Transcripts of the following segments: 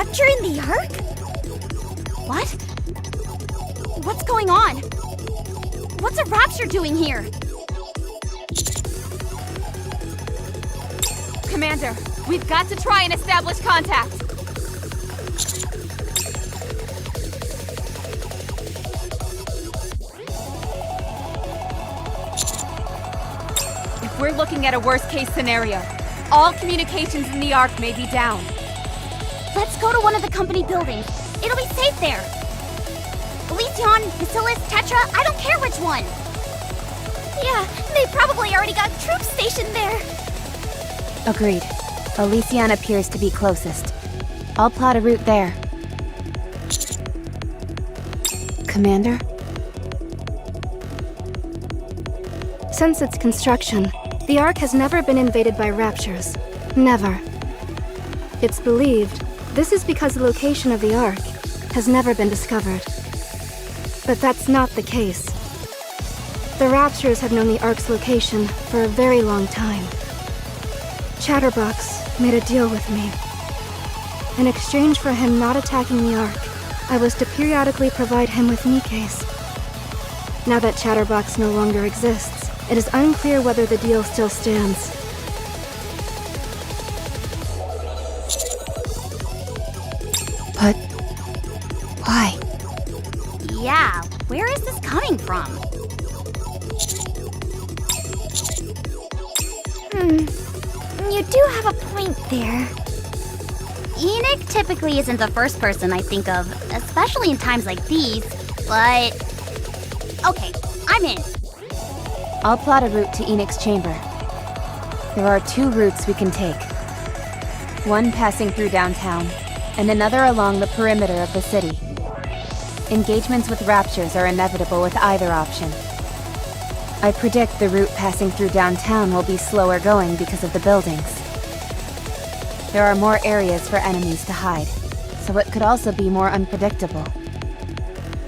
rapture in the Ark? What? What's going on? What's a rapture doing here? Commander, we've got to try and establish contact. If we're looking at a worst-case scenario, all communications in the Ark may be down. Let's go to one of the company buildings. It'll be safe there. Elysion, Bacillus, Tetra, I don't care which one. Yeah, they probably already got troops stationed there. Agreed. Elysion appears to be closest. I'll plot a route there. Commander? Since its construction, the Ark has never been invaded by raptures. Never. It's believed this is because the location of the Ark has never been discovered. But that's not the case. The raptures have known the Ark's location for a very long time. Chatterbox made a deal with me. In exchange for him not attacking the Ark, I was to periodically provide him with nikkes. Now that Chatterbox no longer exists, it is unclear whether the deal still stands. But... why? Yeah, where is this coming from? You do have a point there. Enoch typically isn't the first person I think of, especially in times like these, but... Okay, I'm in. I'll plot a route to Enoch's chamber. There are 2 routes we can take. One passing through downtown, and another along the perimeter of the city. Engagements with raptures are inevitable with either option. I predict the route passing through downtown will be slower going because of the buildings. There are more areas for enemies to hide, so it could also be more unpredictable.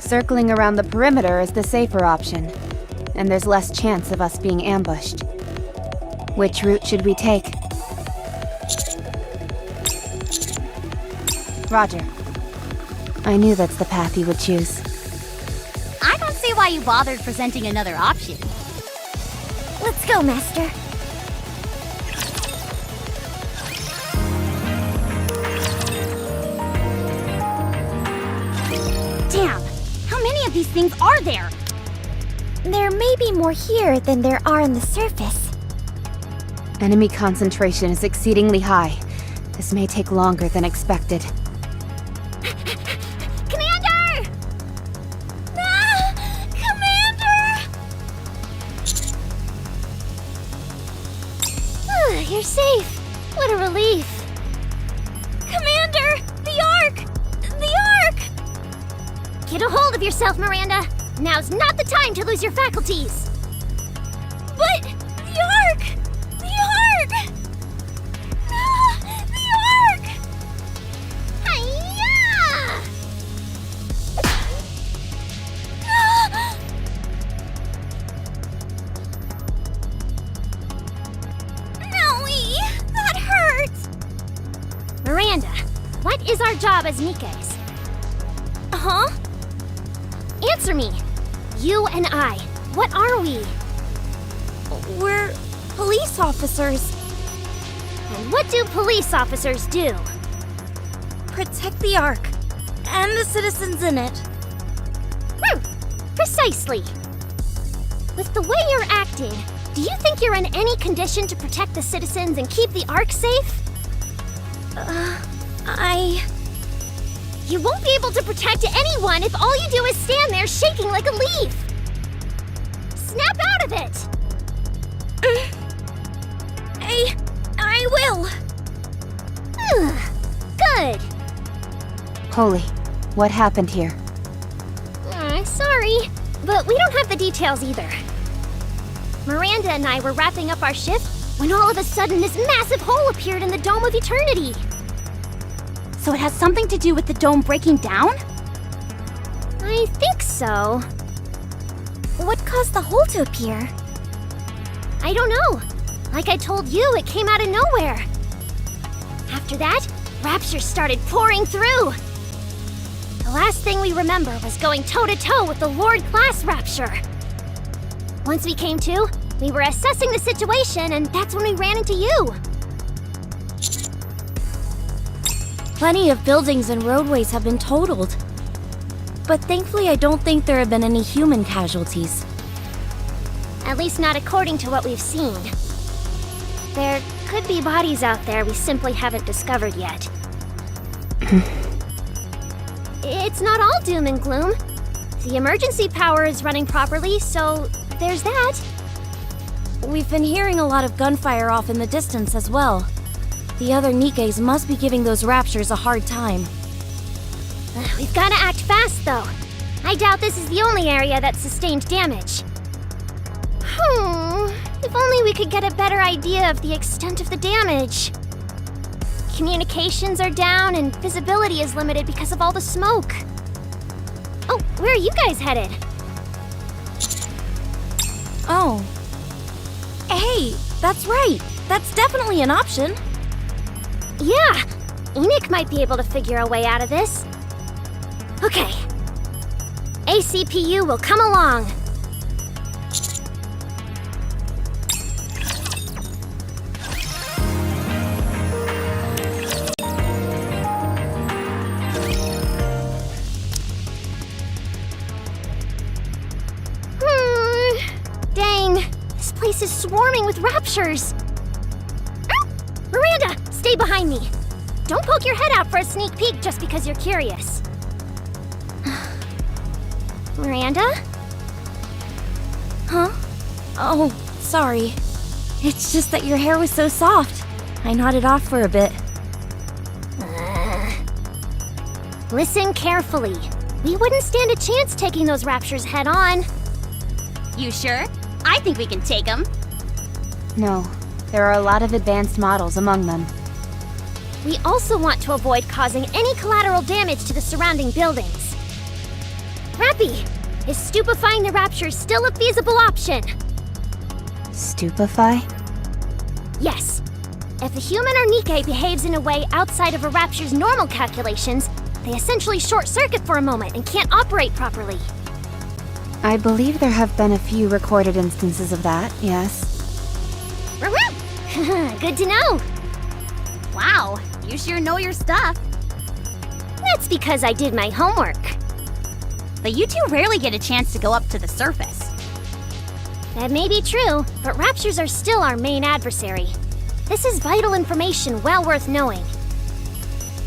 Circling around the perimeter is the safer option, and there's less chance of us being ambushed. Which route should we take? Roger. I knew that's the path you would choose. I don't see why you bothered presenting another option. Let's go, Master. Damn! How many of these things are there? There may be more here than there are on the surface. Enemy concentration is exceedingly high. This may take longer than expected. Commander! Ah! Commander! You're safe. What a relief. Commander! The Ark! The Ark! Get a hold of yourself, Miranda. Now's not the time to lose your faculties. But the Ark! The Ark! Ah, the Ark! Hi-ya! Ah! Noe, that hurts. Miranda, what is our job as nikkes? Huh? Answer me. You and I, what are we? We're police officers. And what do police officers do? Protect the Ark and the citizens in it. Precisely. With the way you're acting, do you think you're in any condition to protect the citizens and keep the Ark safe? You won't be able to protect anyone if all you do is stand there shaking like a leaf. Snap out of it! I will. Good. Holy, what happened here? Sorry, but we don't have the details either. Miranda and I were wrapping up our shift when all of a sudden this massive hole appeared in the Dome of Eternity. So it has something to do with the dome breaking down? I think so. What caused the hole to appear? I don't know. Like I told you, it came out of nowhere. After that, Raptors started pouring through. The last thing we remember was going toe-to-toe with the Lord-class Rapture. Once we came to, we were assessing the situation, and that's when we ran into you. Plenty of buildings and roadways have been totaled. But thankfully, I don't think there have been any human casualties. At least not according to what we've seen. There could be bodies out there we simply haven't discovered yet. It's not all doom and gloom. The emergency power is running properly, so there's that. We've been hearing a lot of gunfire off in the distance as well. The other Nikkes must be giving those Raptures a hard time. We've gotta act fast, though. I doubt this is the only area that's sustained damage. If only we could get a better idea of the extent of the damage. Communications are down and visibility is limited because of all the smoke. Oh, where are you guys headed? Oh. Hey, that's right. That's definitely an option. Yeah, Enoch might be able to figure a way out of this. Okay. ACPU will come along. Dang, this place is swarming with Raptures. Miranda, stay behind me. Don't poke your head out for a sneak peek just because you're curious. Miranda? Huh? Oh, sorry. It's just that your hair was so soft. I nodded off for a bit. Listen carefully. We wouldn't stand a chance taking those Raptures head on. You sure? I think we can take them. No, there are a lot of advanced models among them. We also want to avoid causing any collateral damage to the surrounding buildings. Rappy, is stupefying the Raptures still a feasible option? Stupefy? Yes. If a human or Nikke behaves in a way outside of a Rapture's normal calculations, they essentially short-circuit for a moment and can't operate properly. I believe there have been a few recorded instances of that, yes. Good to know. Wow, you sure know your stuff. That's because I did my homework. But you two rarely get a chance to go up to the surface. That may be true, but Raptures are still our main adversary. This is vital information well worth knowing.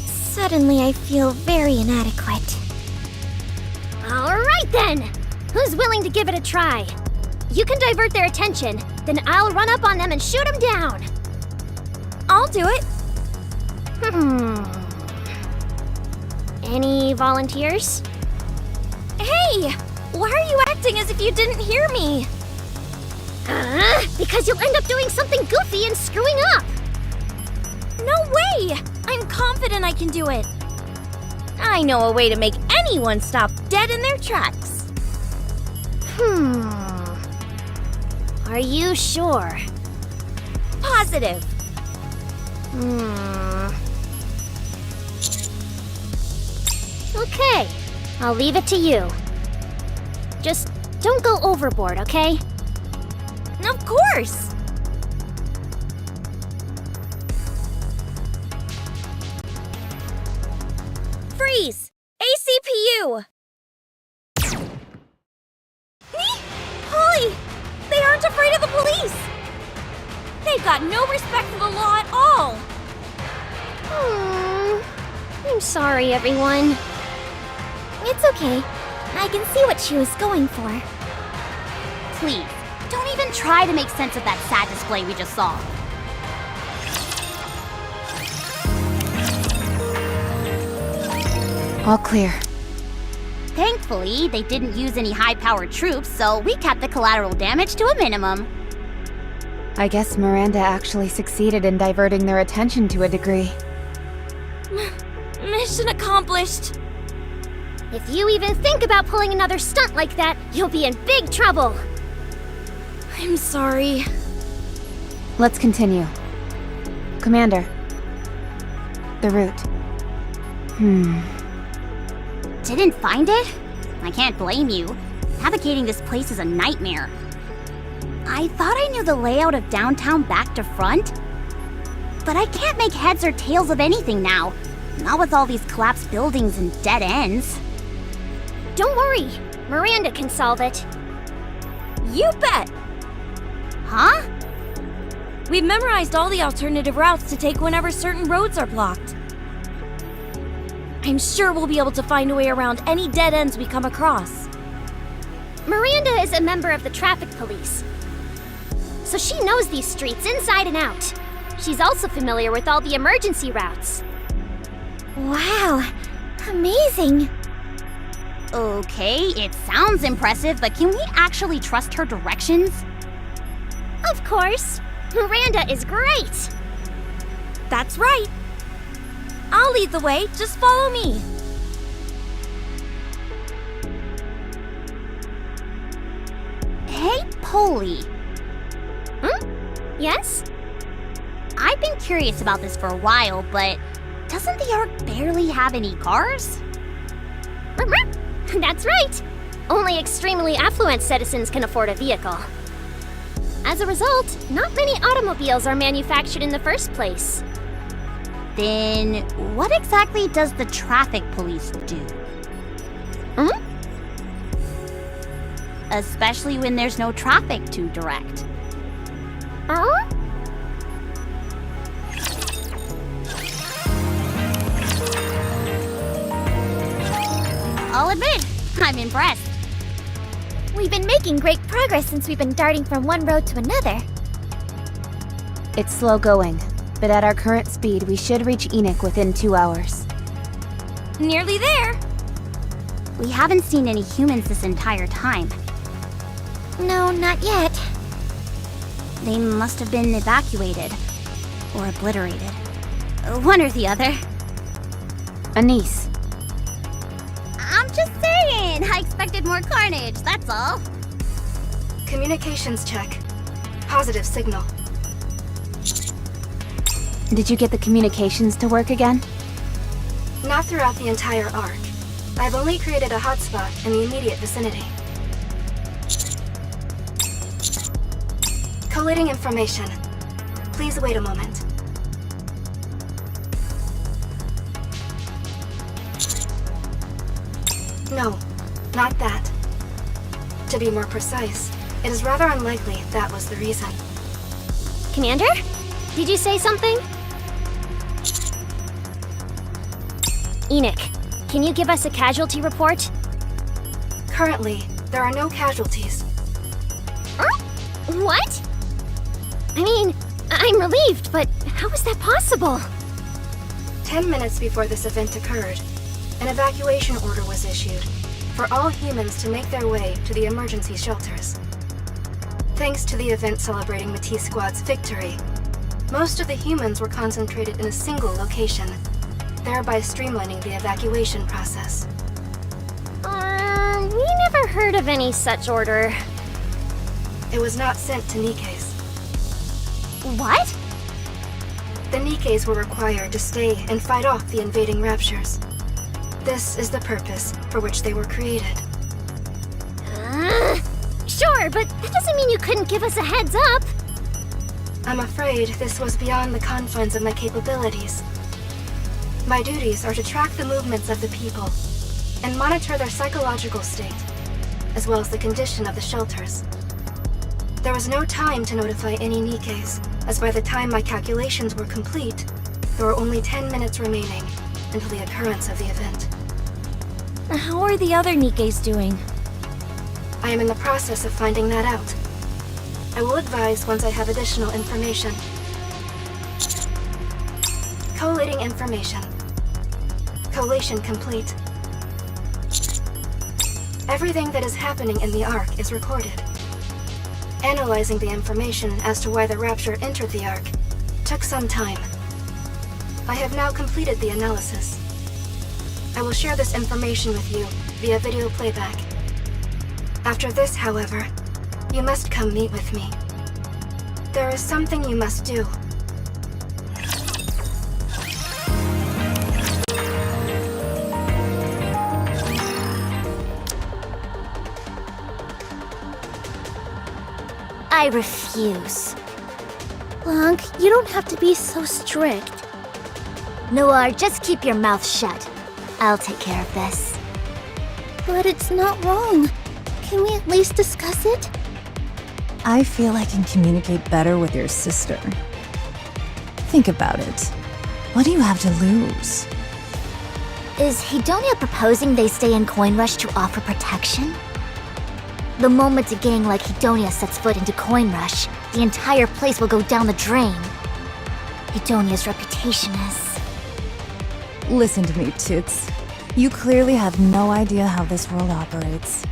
Suddenly I feel very inadequate. All right then! Who's willing to give it a try? You can divert their attention, then I'll run up on them and shoot them down. I'll do it. Any volunteers? Hey! Why are you acting as if you didn't hear me? Because you'll end up doing something goofy and screwing up. No way! I'm confident I can do it. I know a way to make anyone stop dead in their tracks. Are you sure? Positive. Okay, I'll leave it to you. Just don't go overboard, okay? Of course! Freeze! ACPU! Holly! They aren't afraid of the police! They've got no respect for the law at all! I'm sorry, everyone. It's okay. I can see what she was going for. Please, don't even try to make sense of that sad display we just saw. All clear. Thankfully, they didn't use any high-powered troops, so we kept the collateral damage to a minimum. I guess Miranda actually succeeded in diverting their attention to a degree. Mission accomplished. If you even think about pulling another stunt like that, you'll be in big trouble. I'm sorry. Let's continue. Commander, the route. Didn't find it? I can't blame you. Navigating this place is a nightmare. I thought I knew the layout of downtown back to front, but I can't make heads or tails of anything now. Not with all these collapsed buildings and dead ends. Don't worry, Miranda can solve it. You bet! Huh? We've memorized all the alternative routes to take whenever certain roads are blocked. I'm sure we'll be able to find a way around any dead ends we come across. Miranda is a member of the traffic police, so she knows these streets inside and out. She's also familiar with all the emergency routes. Wow, amazing! Okay, it sounds impressive, but can we actually trust her directions? Of course, Miranda is great. That's right. I'll lead the way, just follow me. Hey, Polly. Yes? I've been curious about this for a while, but doesn't the Ark barely have any cars? That's right. Only extremely affluent citizens can afford a vehicle. As a result, not many automobiles are manufactured in the first place. Then what exactly does the traffic police do? Especially when there's no traffic to direct. I'll admit, I'm impressed. We've been making great progress since we've been darting from one road to another. It's slow going, but at our current speed, we should reach Enoch within 2 hours. Nearly there. We haven't seen any humans this entire time. No, not yet. They must have been evacuated. Or obliterated. One or the other. Anise, I'm just saying! I expected more carnage, that's all. Communications check. Positive signal. did you get the communications to work again? Not throughout the entire arc. I've only created a hotspot in the immediate vicinity. Collating information. Please wait a moment. No, not that. To be more precise, it is rather unlikely that was the reason. Commander? Did you say something? Enoch, can you give us a casualty report? Currently, there are no casualties. What? I mean, I'm relieved, but how is that possible? 10 minutes before this event occurred, an evacuation order was issued for all humans to make their way to the emergency shelters. Thanks to the event celebrating Matisse Squad's victory, most of the humans were concentrated in a single location, thereby streamlining the evacuation process. We never heard of any such order. It was not sent to Nikke's. What? The Nikkes were required to stay and fight off the invading Raptures. This is the purpose for which they were created. Sure, but that doesn't mean you couldn't give us a heads up. I'm afraid this was beyond the confines of my capabilities. My duties are to track the movements of the people and monitor their psychological state, as well as the condition of the shelters. There was no time to notify any Nikkes, as by the time my calculations were complete, there were only 10 minutes remaining until the occurrence of the event. How are the other Nikkes doing? I am in the process of finding that out. I will advise once I have additional information. Collating information. Collation complete. Everything that is happening in the Ark is recorded. Analyzing the information as to why the Rapture entered the Ark took some time. I have now completed the analysis. I will share this information with you via video playback. After this, however, you must come meet with me. There is something you must do. I refuse. Blanc, you don't have to be so strict. Noir, just keep your mouth shut. I'll take care of this. But it's not wrong. Can we at least discuss it? I feel I can communicate better with your sister. Think about it. What do you have to lose? Is Hedonia proposing they stay in Coin Rush to offer protection? The moment a gang like Hedonia sets foot into Coin Rush, the entire place will go down the drain. Hedonia's reputation is... Listen to me, Toots. You clearly have no idea how this world operates.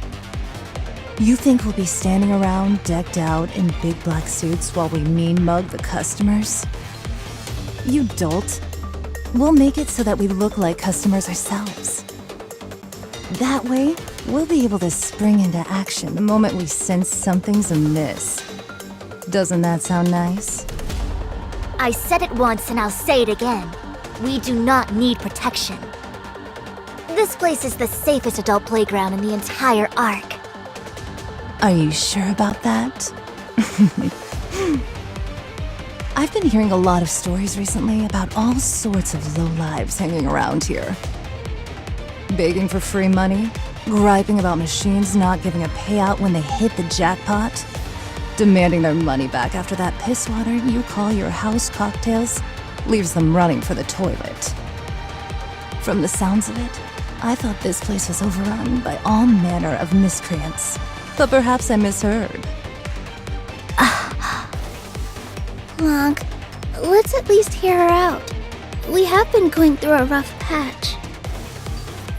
You think we'll be standing around decked out in big black suits while we mean mug the customers? You dolt. We'll make it so that we look like customers ourselves. That way, we'll be able to spring into action the moment we sense something's amiss. Doesn't that sound nice? I said it once and I'll say it again. We do not need protection. This place is the safest adult playground in the entire Ark. Are you sure about that? I've been hearing a lot of stories recently about all sorts of lowlives hanging around here. Begging for free money, griping about machines not giving a payout when they hit the jackpot, demanding their money back after that piss water you call your house cocktails leaves them running for the toilet. From the sounds of it, I thought this place was overrun by all manner of miscreants. But perhaps I misheard. Blanc, let's at least hear her out. We have been going through a rough patch.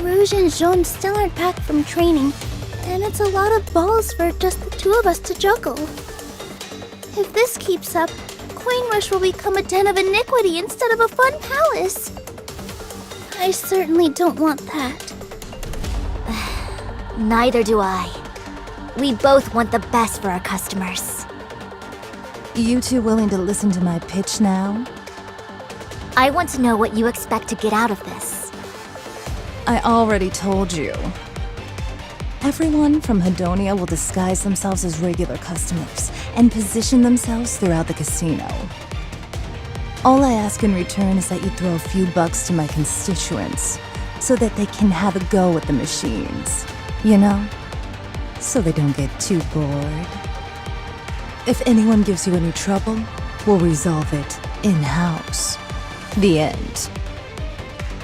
Rouge and Jaune still aren't back from training, and it's a lot of balls for just the two of us to juggle. If this keeps up, Coin Rush will become a den of iniquity instead of a fun palace. I certainly don't want that. Neither do I. We both want the best for our customers. You two willing to listen to my pitch now? I want to know what you expect to get out of this. I already told you. Everyone from Hedonia will disguise themselves as regular customers and position themselves throughout the casino. All I ask in return is that you throw a few bucks to my constituents so that they can have a go at the machines, you know? So they don't get too bored. If anyone gives you any trouble, we'll resolve it in-house. The end.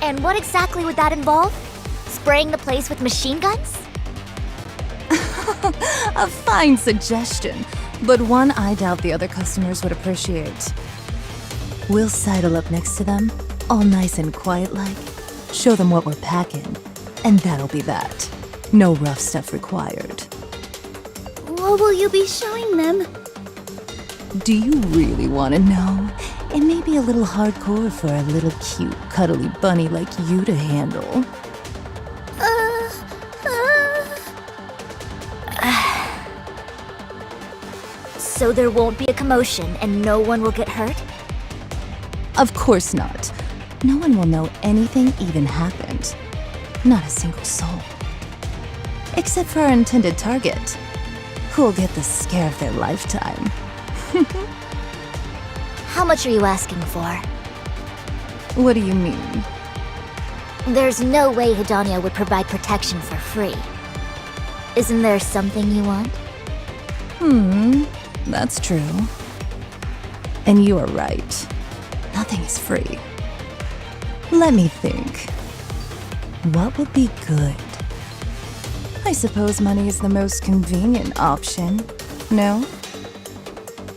And what exactly would that involve? Spraying the place with machine guns? A fine suggestion, but one I doubt the other customers would appreciate. We'll sidle up next to them, all nice and quiet-like, show them what we're packing, and that'll be that. No rough stuff required. What will you be showing them? Do you really want to know? It may be a little hardcore for a little cute, cuddly bunny like you to handle. So there won't be a commotion and no one will get hurt? Of course not. No one will know anything even happened. Not a single soul. Except for our intended target, who'll get the scare of their lifetime. How much are you asking for? What do you mean? There's no way Hedonia would provide protection for free. Isn't there something you want? That's true. And you are right. Nothing is free. Let me think. What would be good? I suppose money is the most convenient option, no?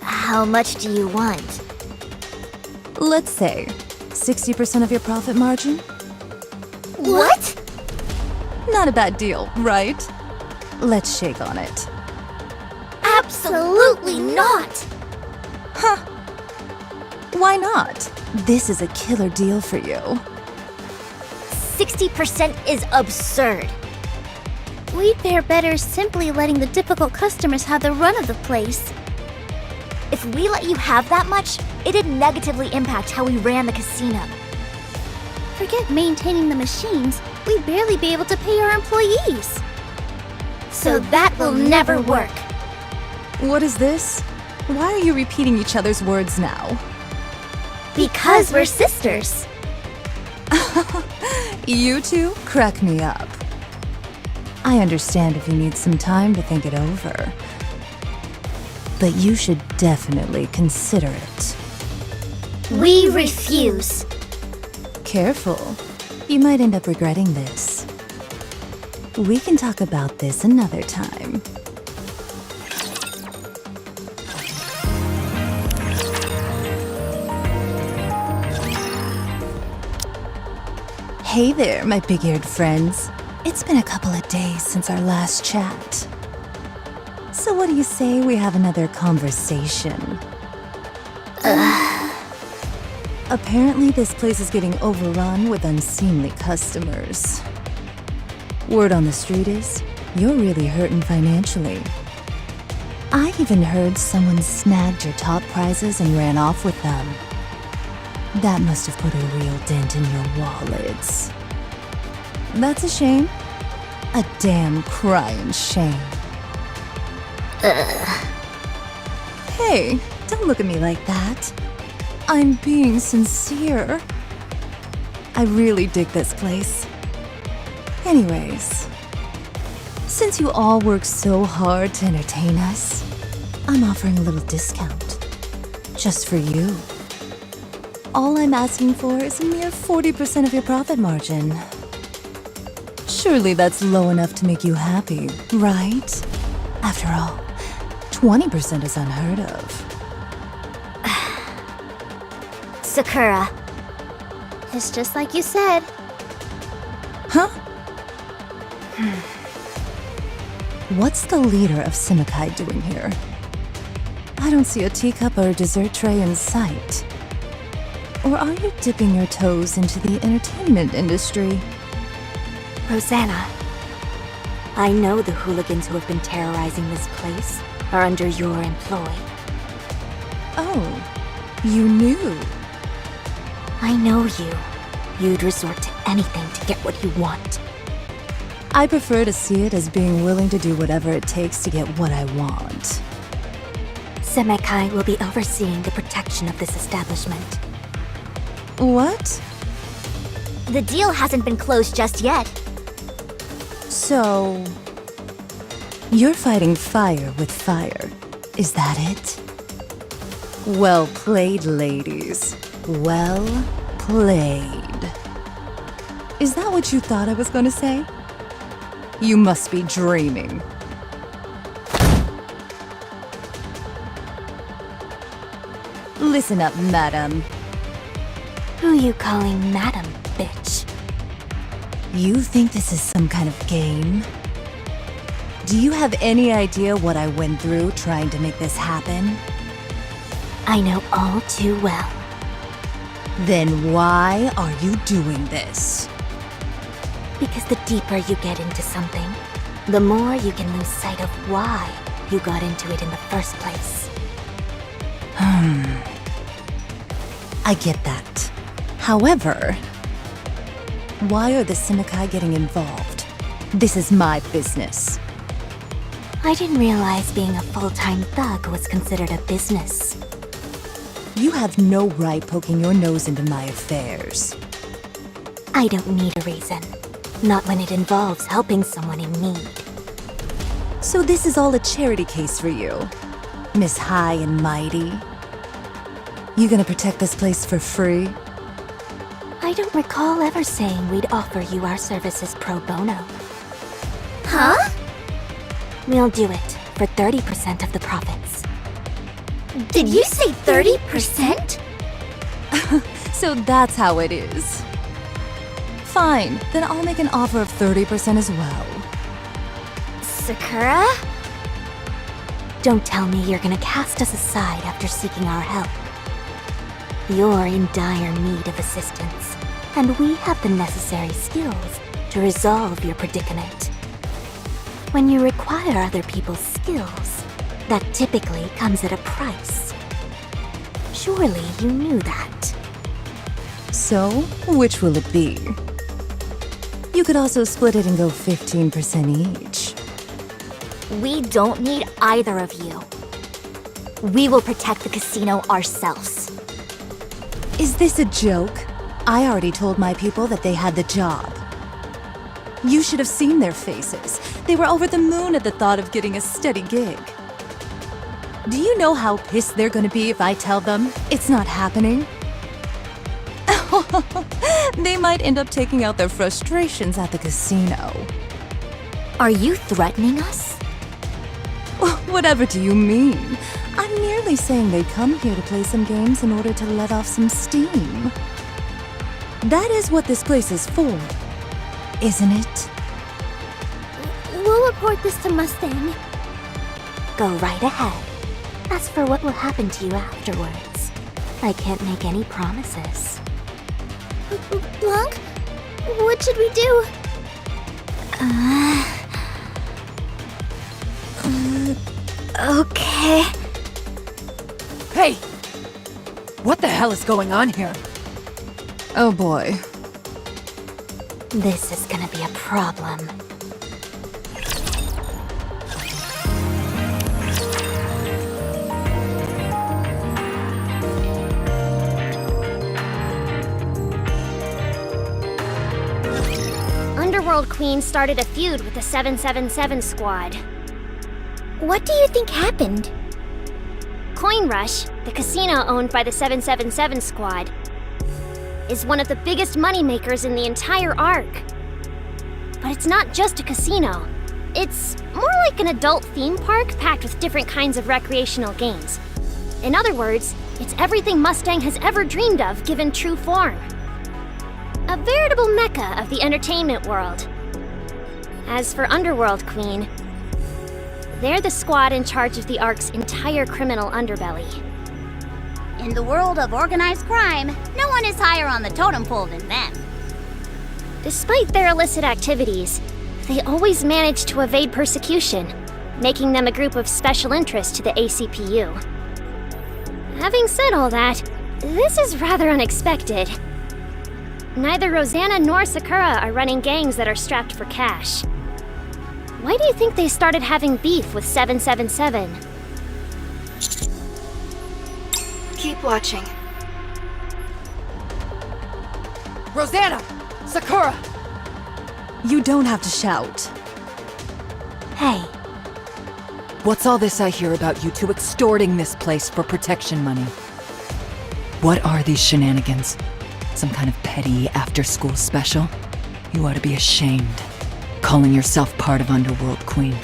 How much do you want? Let's say 60% of your profit margin? What? Not a bad deal, right? Let's shake on it. Absolutely not! Why not? This is a killer deal for you. 60% is absurd. We'd fare better simply letting the difficult customers have the run of the place. If we let you have that much, it'd negatively impact how we ran the casino. Forget maintaining the machines, we'd barely be able to pay our employees. So that will never work. What is this? Why are you repeating each other's words now? Because we're sisters. You two crack me up. I understand if you need some time to think it over. But you should definitely consider it. We refuse. Careful. You might end up regretting this. We can talk about this another time. Hey there, my big-eared friends. It's been a couple of days since our last chat. So what do you say we have another conversation? Apparently this place is getting overrun with unseemly customers. Word on the street is, you're really hurting financially. I even heard someone snagged your top prizes and ran off with them. That must have put a real dent in your wallets. That's a shame. A damn crying shame. Hey, don't look at me like that. I'm being sincere. I really dig this place. Anyways, since you all work so hard to entertain us, I'm offering a little discount. Just for you. All I'm asking for is a mere 40% of your profit margin. Surely that's low enough to make you happy, right? After all, 20% is unheard of. Sakura. It's just like you said. Huh? What's the leader of Simikai doing here? I don't see a teacup or a dessert tray in sight. Or are you dipping your toes into the entertainment industry? Rosanna, I know the hooligans who have been terrorizing this place are under your employ. Oh, you knew. I know you. You'd resort to anything to get what you want. I prefer to see it as being willing to do whatever it takes to get what I want. Semekai will be overseeing the protection of this establishment. What? The deal hasn't been closed just yet. So... you're fighting fire with fire, is that it? Well played, ladies. Well played. Is that what you thought I was gonna say? You must be dreaming. Listen up, madam. Who you calling madam, bitch? You think this is some kind of game? Do you have any idea what I went through trying to make this happen? I know all too well. Then why are you doing this? Because the deeper you get into something, the more you can lose sight of why you got into it in the first place. I get that. However, why are the Simikai getting involved? This is my business. I didn't realize being a full-time thug was considered a business. You have no right poking your nose into my affairs. I don't need a reason. Not when it involves helping someone in need. So this is all a charity case for you, Miss High and Mighty? You gonna protect this place for free? I don't recall ever saying we'd offer you our services pro bono. Huh? We'll do it for 30% of the profits. Did you say 30%? So that's how it is. Fine, then I'll make an offer of 30% as well. Sakura? Don't tell me you're gonna cast us aside after seeking our help. You're in dire need of assistance, and we have the necessary skills to resolve your predicament. When you require other people's skills, that typically comes at a price. Surely you knew that. So, which will it be? You could also split it and go 15% each. We don't need either of you. We will protect the casino ourselves. Is this a joke? I already told my people that they had the job. You should have seen their faces. They were over the moon at the thought of getting a steady gig. Do you know how pissed they're gonna be if I tell them it's not happening? They might end up taking out their frustrations at the casino. Are you threatening us? Whatever do you mean? I'm merely saying they come here to play some games in order to let off some steam. That is what this place is for, isn't it? We'll report this to Mustang. Go right ahead. As for what will happen to you afterwards, I can't make any promises. Blanc? What should we do? Okay. Hey! What the hell is going on here? Oh boy. This is gonna be a problem. Underworld Queen started a feud with the 777 squad. What do you think happened? Coin Rush, the casino owned by the 777 squad, is one of the biggest moneymakers in the entire arc. But it's not just a casino. It's more like an adult theme park packed with different kinds of recreational games. In other words, it's everything Mustang has ever dreamed of given true form. A veritable mecca of the entertainment world. As for Underworld Queen, they're the squad in charge of the Ark's entire criminal underbelly. In the world of organized crime, no one is higher on the totem pole than them. Despite their illicit activities, they always manage to evade persecution, making them a group of special interest to the ACPU. Having said all that, this is rather unexpected. Neither Rosanna nor Sakura are running gangs that are strapped for cash. Why do you think they started having beef with 777? Keep watching. Rosanna! Sakura! You don't have to shout. Hey, What's all this I hear about you two extorting this place for protection money? What are these shenanigans? Some kind of petty after-school special? You ought to be ashamed. Calling yourself part of Underworld Queen.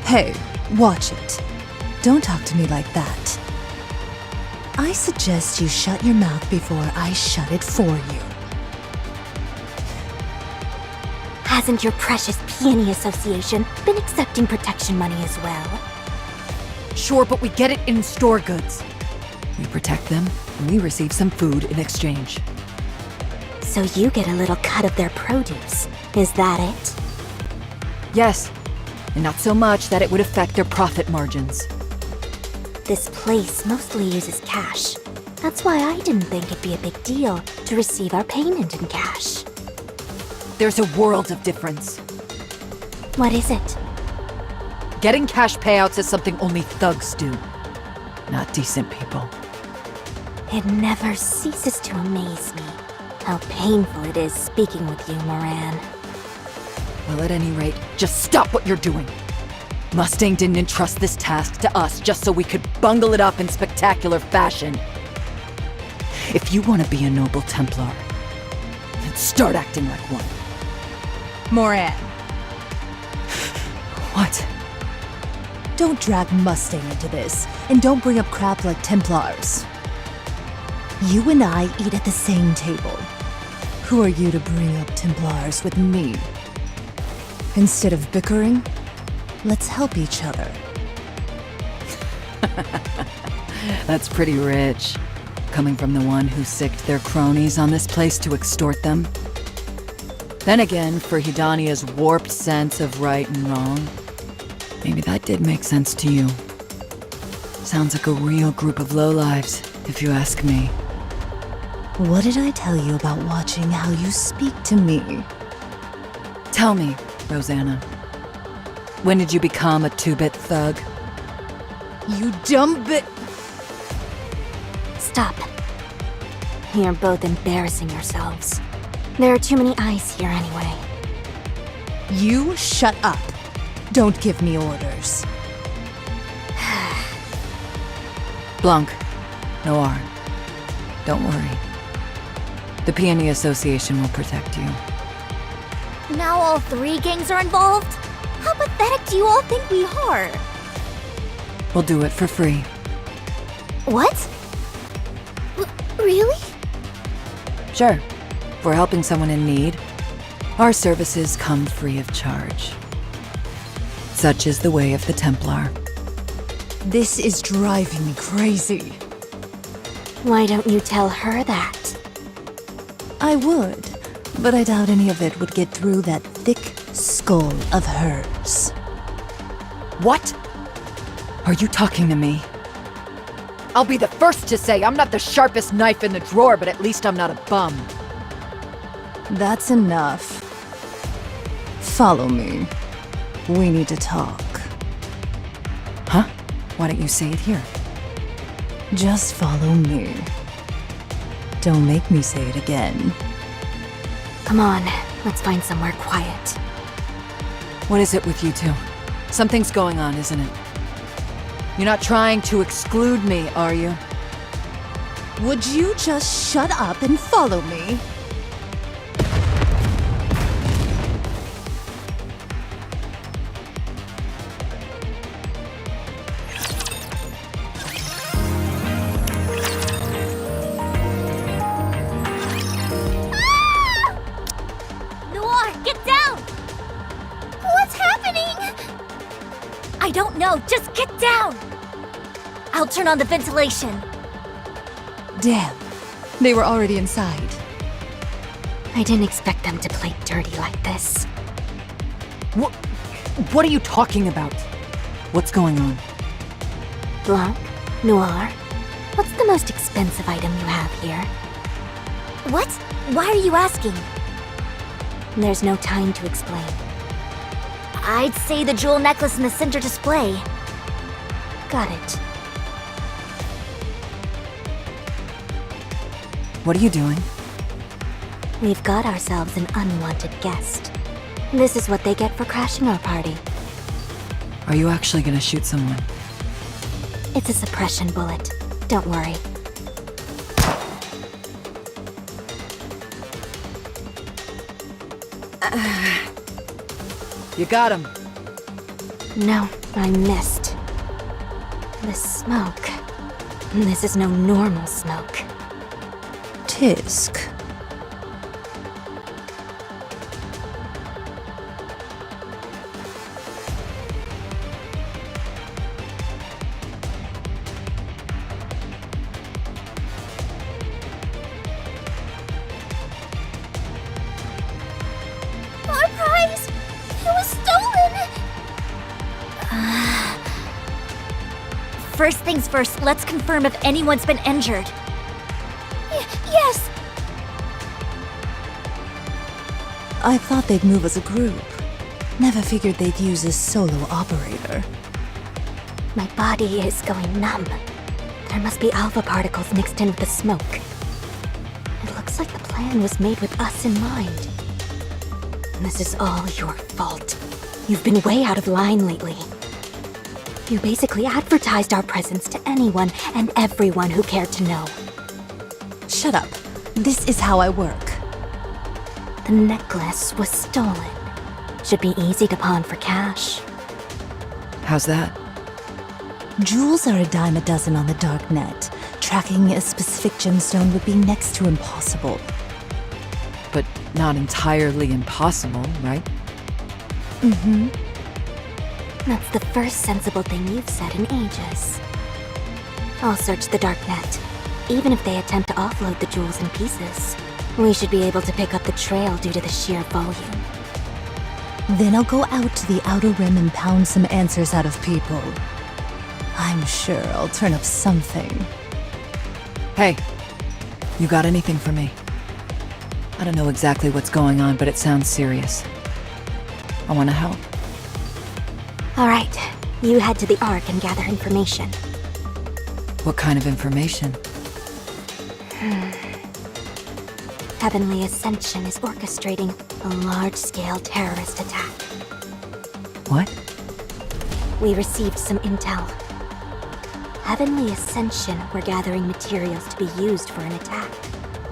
Hey, watch it. Don't talk to me like that. I suggest you shut your mouth before I shut it for you. hasn't your precious Peony Association been accepting protection money as well? Sure, but we get it in store goods. We protect them, and we receive some food in exchange. So you get a little cut of their produce. Is that it? Yes, and not so much that it would affect their profit margins. This place mostly uses cash. That's why I didn't think it'd be a big deal to receive our payment in cash. There's a world of difference. What is it? Getting cash payouts is something only thugs do, not decent people. It never ceases to amaze me how painful it is speaking with you, Moran. Well, at any rate, just stop what you're doing. Mustang didn't entrust this task to us just so we could bungle it up in spectacular fashion. If you want to be a noble Templar, then start acting like one. Moran, What? don't drag Mustang into this, and don't bring up crap like Templars. You and I eat at the same table. Who are you to bring up Templars with me? Instead of bickering, let's help each other. That's pretty rich. Coming from the one who sicked their cronies on this place to extort them. Then again, for Hidania's warped sense of right and wrong, maybe that did make sense to you. Sounds like a real group of lowlives, if you ask me. What did I tell you about watching how you speak to me? Tell me, Rosanna, when did you become a two-bit thug? You dumb bit. Stop. You're both embarrassing yourselves. There are too many eyes here anyway. You shut up. Don't give me orders. Blanc, Noir, don't worry. The Peony Association will protect you. Now all 3 gangs are involved? How pathetic do you all think we are? We'll do it for free. What? Really? Sure. If we're helping someone in need, our services come free of charge. Such is the way of the Templar. This is driving me crazy. Why don't you tell her that? I would, but I doubt any of it would get through that thick skull of hers. What? Are you talking to me? I'll be the first to say I'm not the sharpest knife in the drawer, but at least I'm not a bum. That's enough. Follow me. We need to talk. Huh? Why don't you say it here? Just follow me. Don't make me say it again. Come on, let's find somewhere quiet. What is it with you two? Something's going on, isn't it? You're not trying to exclude me, are you? Would you just shut up and follow me? Noir, get down! What's happening? I don't know, just get down! I'll turn on the ventilation. Damn. They were already inside. I didn't expect them to play dirty like this. What are you talking about? What's going on? Blanc, Noir, what's the most expensive item you have here? What? Why are you asking? There's no time to explain. I'd say the jewel necklace in the center display. Got it. What are you doing? We've got ourselves an unwanted guest. This is what they get for crashing our party. Are you actually gonna shoot someone? It's a suppression bullet. Don't worry. You got him. No, I missed. The smoke. This is no normal smoke. Tisk. Our prize! It was stolen! First things first, let's confirm if anyone's been injured. Yes! I thought they'd move as a group. Never figured they'd use a solo operator. My body is going numb. There must be alpha particles mixed in with the smoke. It looks like the plan was made with us in mind. This is all your fault. You've been way out of line lately. You basically advertised our presence to anyone and everyone who cared to know. Shut up. This is how I work. The necklace was stolen. Should be easy to pawn for cash. How's that? Jewels are a dime a dozen on the dark net. Tracking a specific gemstone would be next to impossible. But not entirely impossible, right? Mm-hmm. That's the first sensible thing you've said in ages. I'll search the dark net. Even if they attempt to offload the jewels in pieces, we should be able to pick up the trail due to the sheer volume. Then I'll go out to the outer rim and pound some answers out of people. I'm sure I'll turn up something. Hey, you got anything for me? I don't know exactly what's going on, but it sounds serious. I want to help. All right, You head to the Ark and gather information. What kind of information? Heavenly Ascension is orchestrating a large-scale terrorist attack. What? We received some intel. Heavenly Ascension were gathering materials to be used for an attack,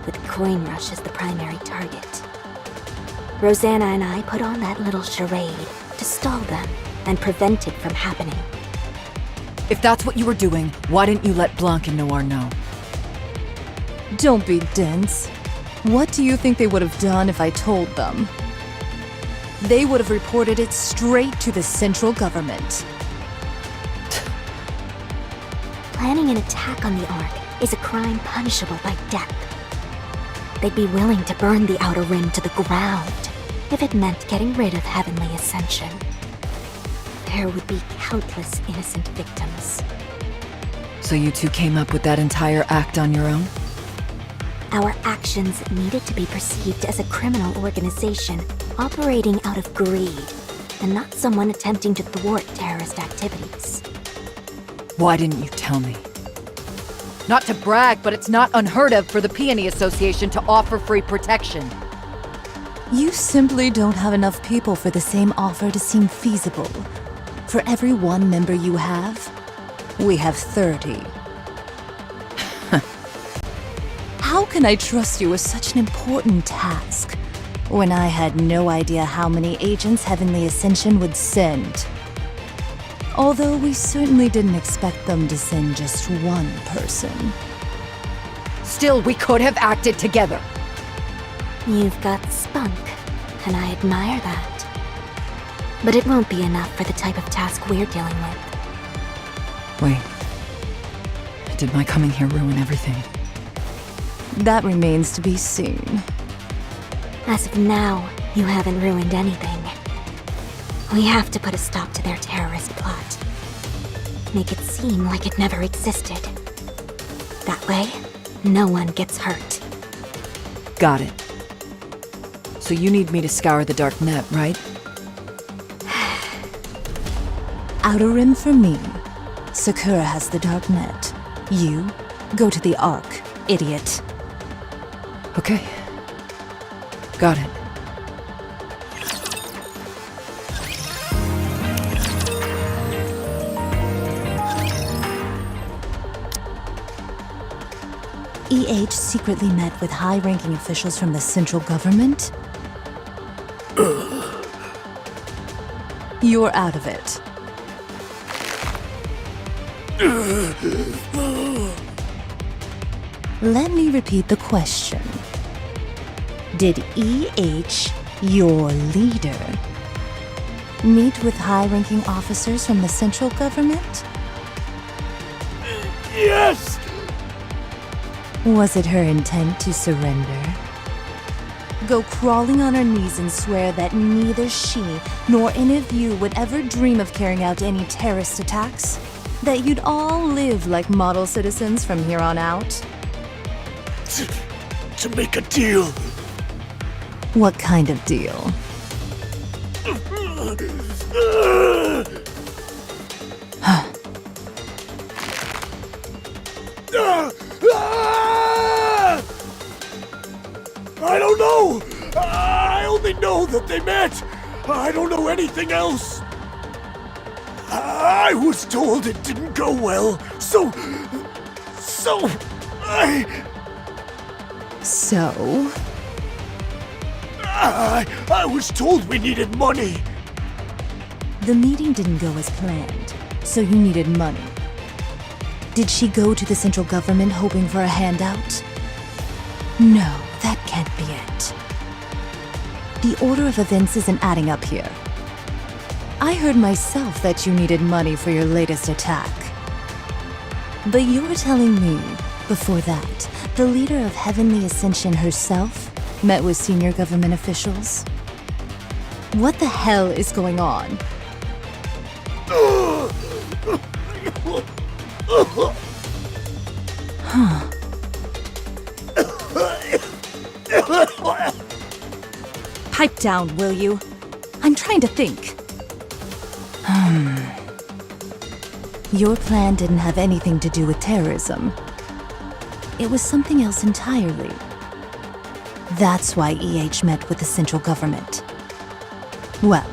with Coin Rush as the primary target. Rosanna and I put on that little charade to stall them and prevent it from happening. If that's what you were doing, why didn't you let Blanc and Noir know? Don't be dense. What do you think they would have done if I told them? They would have reported it straight to the central government. Planning an attack on the Ark is a crime punishable by death. They'd be willing to burn the Outer Rim to the ground if it meant getting rid of Heavenly Ascension. There would be countless innocent victims. So you two came up with that entire act on your own? Our actions needed to be perceived as a criminal organization operating out of greed, and not someone attempting to thwart terrorist activities. Why didn't you tell me? Not to brag, but it's not unheard of for the Peony Association to offer free protection. You simply don't have enough people for the same offer to seem feasible. For every one member you have, we have 30. How can I trust you with such an important task, when I had no idea how many agents Heavenly Ascension would send? Although we certainly didn't expect them to send just one person. Still, we could have acted together. You've got spunk, and I admire that. But it won't be enough for the type of task we're dealing with. Wait. Did my coming here ruin everything? That remains to be seen. As of now, you haven't ruined anything. We have to put a stop to their terrorist plot. Make it seem like it never existed. That way, no one gets hurt. Got it. So you need me to scour the dark net, right? Outer Rim for me. Sakura has the dark net. You, go to the Ark, idiot. Okay. Got it. EH secretly met with high-ranking officials from the central government? You're out of it. Let me repeat the question. Did EH, your leader, meet with high-ranking officers from the central government? Yes! Was it her intent to surrender? Go crawling on her knees and swear that neither she nor any of you would ever dream of carrying out any terrorist attacks? That you'd all live like model citizens from here on out? To make a deal. What kind of deal? I don't know! I only know that they met! I don't know anything else! I was told it didn't go well, so I... So? I was told we needed money. The meeting didn't go as planned, so you needed money. Did she go to the central government hoping for a handout? No, that can't be it. The order of events isn't adding up here. I heard myself that you needed money for your latest attack. But you were telling me, before that, the leader of Heavenly Ascension herself met with senior government officials? What the hell is going on? Huh. Pipe down, will you? I'm trying to think. Your plan didn't have anything to do with terrorism. It was something else entirely. That's why EH met with the central government. Well,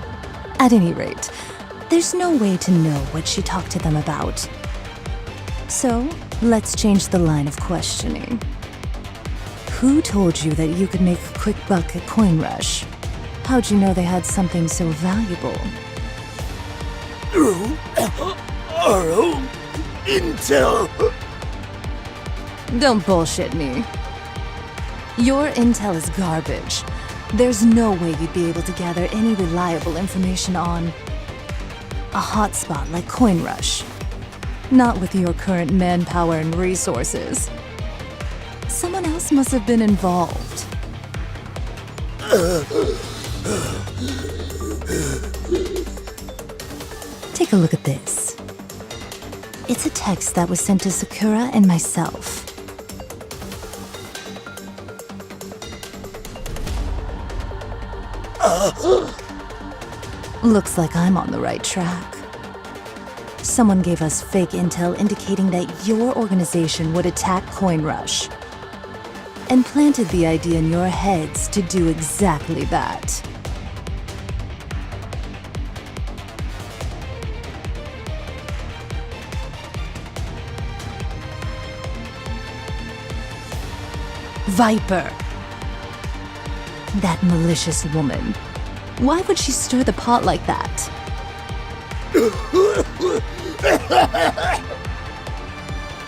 at any rate, there's no way to know what she talked to them about. So, let's change the line of questioning. Who told you that you could make a quick buck at Coin Rush? How'd you know they had something so valuable? Our own intel. Don't bullshit me. Your intel is garbage. There's no way you'd be able to gather any reliable information on a hotspot like Coin Rush. Not with your current manpower and resources. Someone else must have been involved. Take a look at this. It's a text that was sent to Sakura and myself. Looks like I'm on the right track. Someone gave us fake intel indicating that your organization would attack Coin Rush, and planted the idea in your heads to do exactly that. Viper. That malicious woman. Why would she stir the pot like that?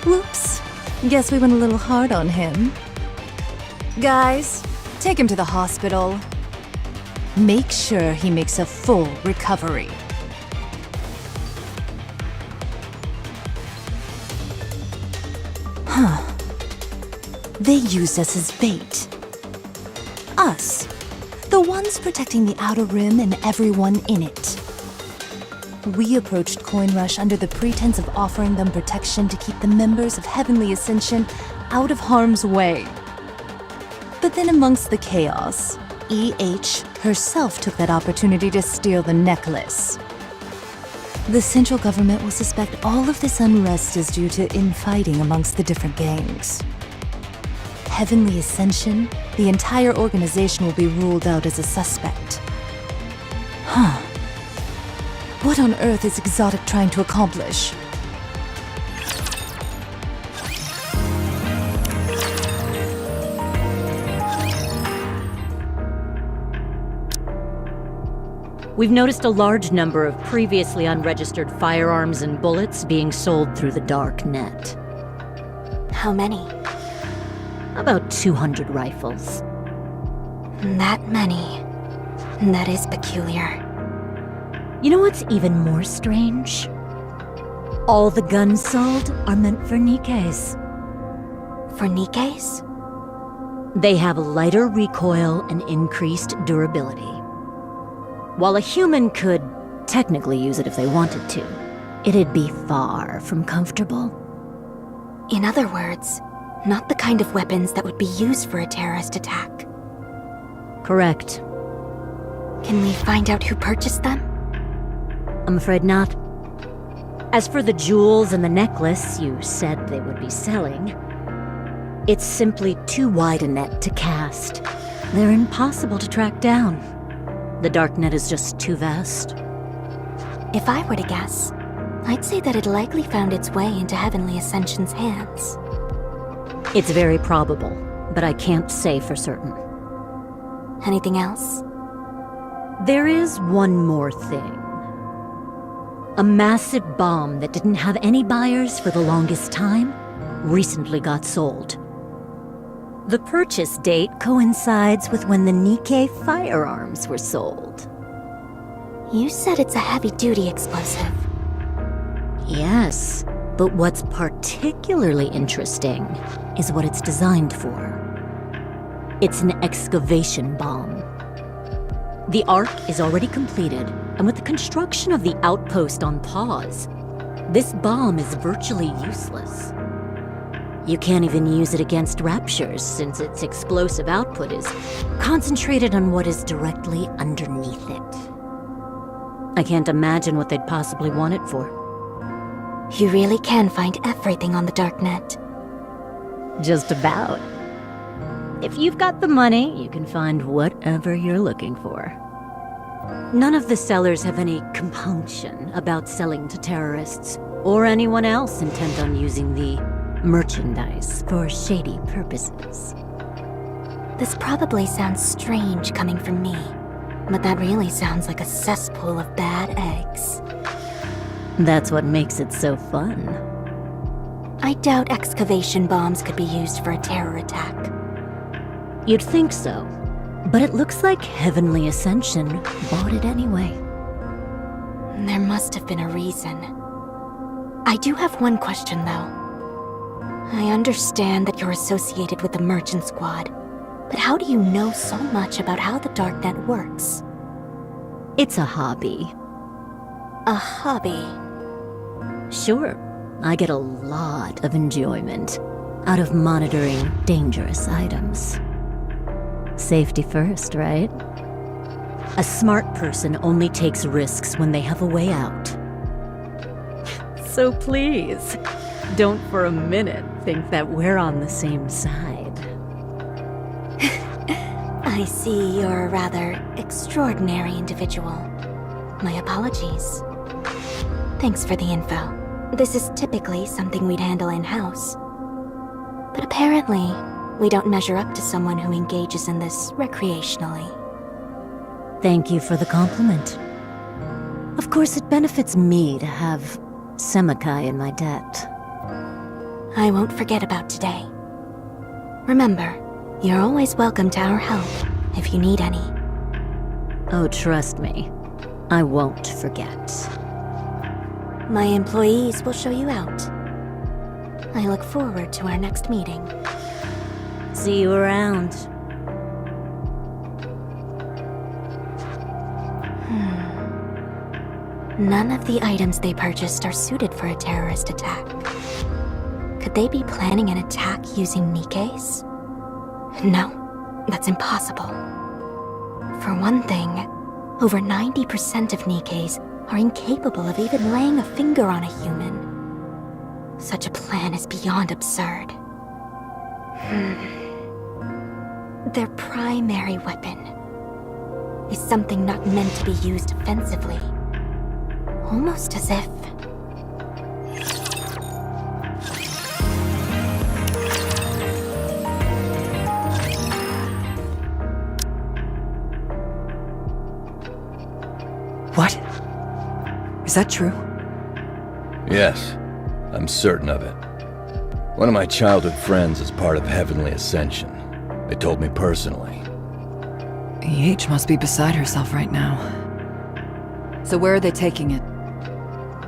Whoops. Guess we went a little hard on him. Guys, take him to the hospital. Make sure he makes a full recovery. Huh. They used us as bait. Us. The ones protecting the Outer Rim and everyone in it. We approached Coin Rush under the pretense of offering them protection to keep the members of Heavenly Ascension out of harm's way. But then amongst the chaos, EH herself took that opportunity to steal the necklace. The central government will suspect all of this unrest is due to infighting amongst the different gangs. Heavenly Ascension, the entire organization will be ruled out as a suspect. Huh. What on earth is Exotic trying to accomplish? We've noticed a large number of previously unregistered firearms and bullets being sold through the dark net. How many? About 200 rifles. That many. That is peculiar. You know what's even more strange? All the guns sold are meant for nikkes. For nikkes? They have a lighter recoil and increased durability. While a human could technically use it if they wanted to, it'd be far from comfortable. In other words, not the kind of weapons that would be used for a terrorist attack. Correct. Can we find out who purchased them? I'm afraid not. As for the jewels and the necklace you said they would be selling, it's simply too wide a net to cast. They're impossible to track down. The dark net is just too vast. If I were to guess, I'd say that it likely found its way into Heavenly Ascension's hands. It's very probable, but I can't say for certain. Anything else? There is one more thing. A massive bomb that didn't have any buyers for the longest time recently got sold. The purchase date coincides with when the Nikke firearms were sold. You said it's a heavy-duty explosive. Yes, but what's particularly interesting is what it's designed for. It's an excavation bomb. The Ark is already completed, and with the construction of the outpost on pause, this bomb is virtually useless. You can't even use it against raptures since its explosive output is concentrated on what is directly underneath it. I can't imagine what they'd possibly want it for. You really can find everything on the darknet. Just about. If you've got the money, you can find whatever you're looking for. None of the sellers have any compunction about selling to terrorists or anyone else intent on using the merchandise for shady purposes. This probably sounds strange coming from me, but that really sounds like a cesspool of bad eggs. That's what makes it so fun. I doubt excavation bombs could be used for a terror attack. You'd think so, but it looks like Heavenly Ascension bought it anyway. There must have been a reason. I do have one question, though. I understand that you're associated with the Merchant Squad, but how do you know so much about how the darknet works? It's a hobby. A hobby? Sure, I get a lot of enjoyment out of monitoring dangerous items. Safety first, right? A smart person only takes risks when they have a way out. So please, don't for a minute think that we're on the same side. I see you're a rather extraordinary individual. My apologies. Thanks for the info. This is typically something we'd handle in-house. But apparently, we don't measure up to someone who engages in this recreationally. Thank you for the compliment. Of course, it benefits me to have Semakai in my debt. I won't forget about today. Remember, you're always welcome to our help if you need any. Oh, trust me, I won't forget. My employees will show you out. I look forward to our next meeting. See you around. None of the items they purchased are suited for a terrorist attack. Could they be planning an attack using nikkes? No, that's impossible. For one thing, over 90% of nikkes are incapable of even laying a finger on a human. Such a plan is beyond absurd. Their primary weapon is something not meant to be used offensively. Almost as if... What? Is that true? Yes, I'm certain of it. One of my childhood friends is part of Heavenly Ascension. They told me personally. EH must be beside herself right now. So where are they taking it?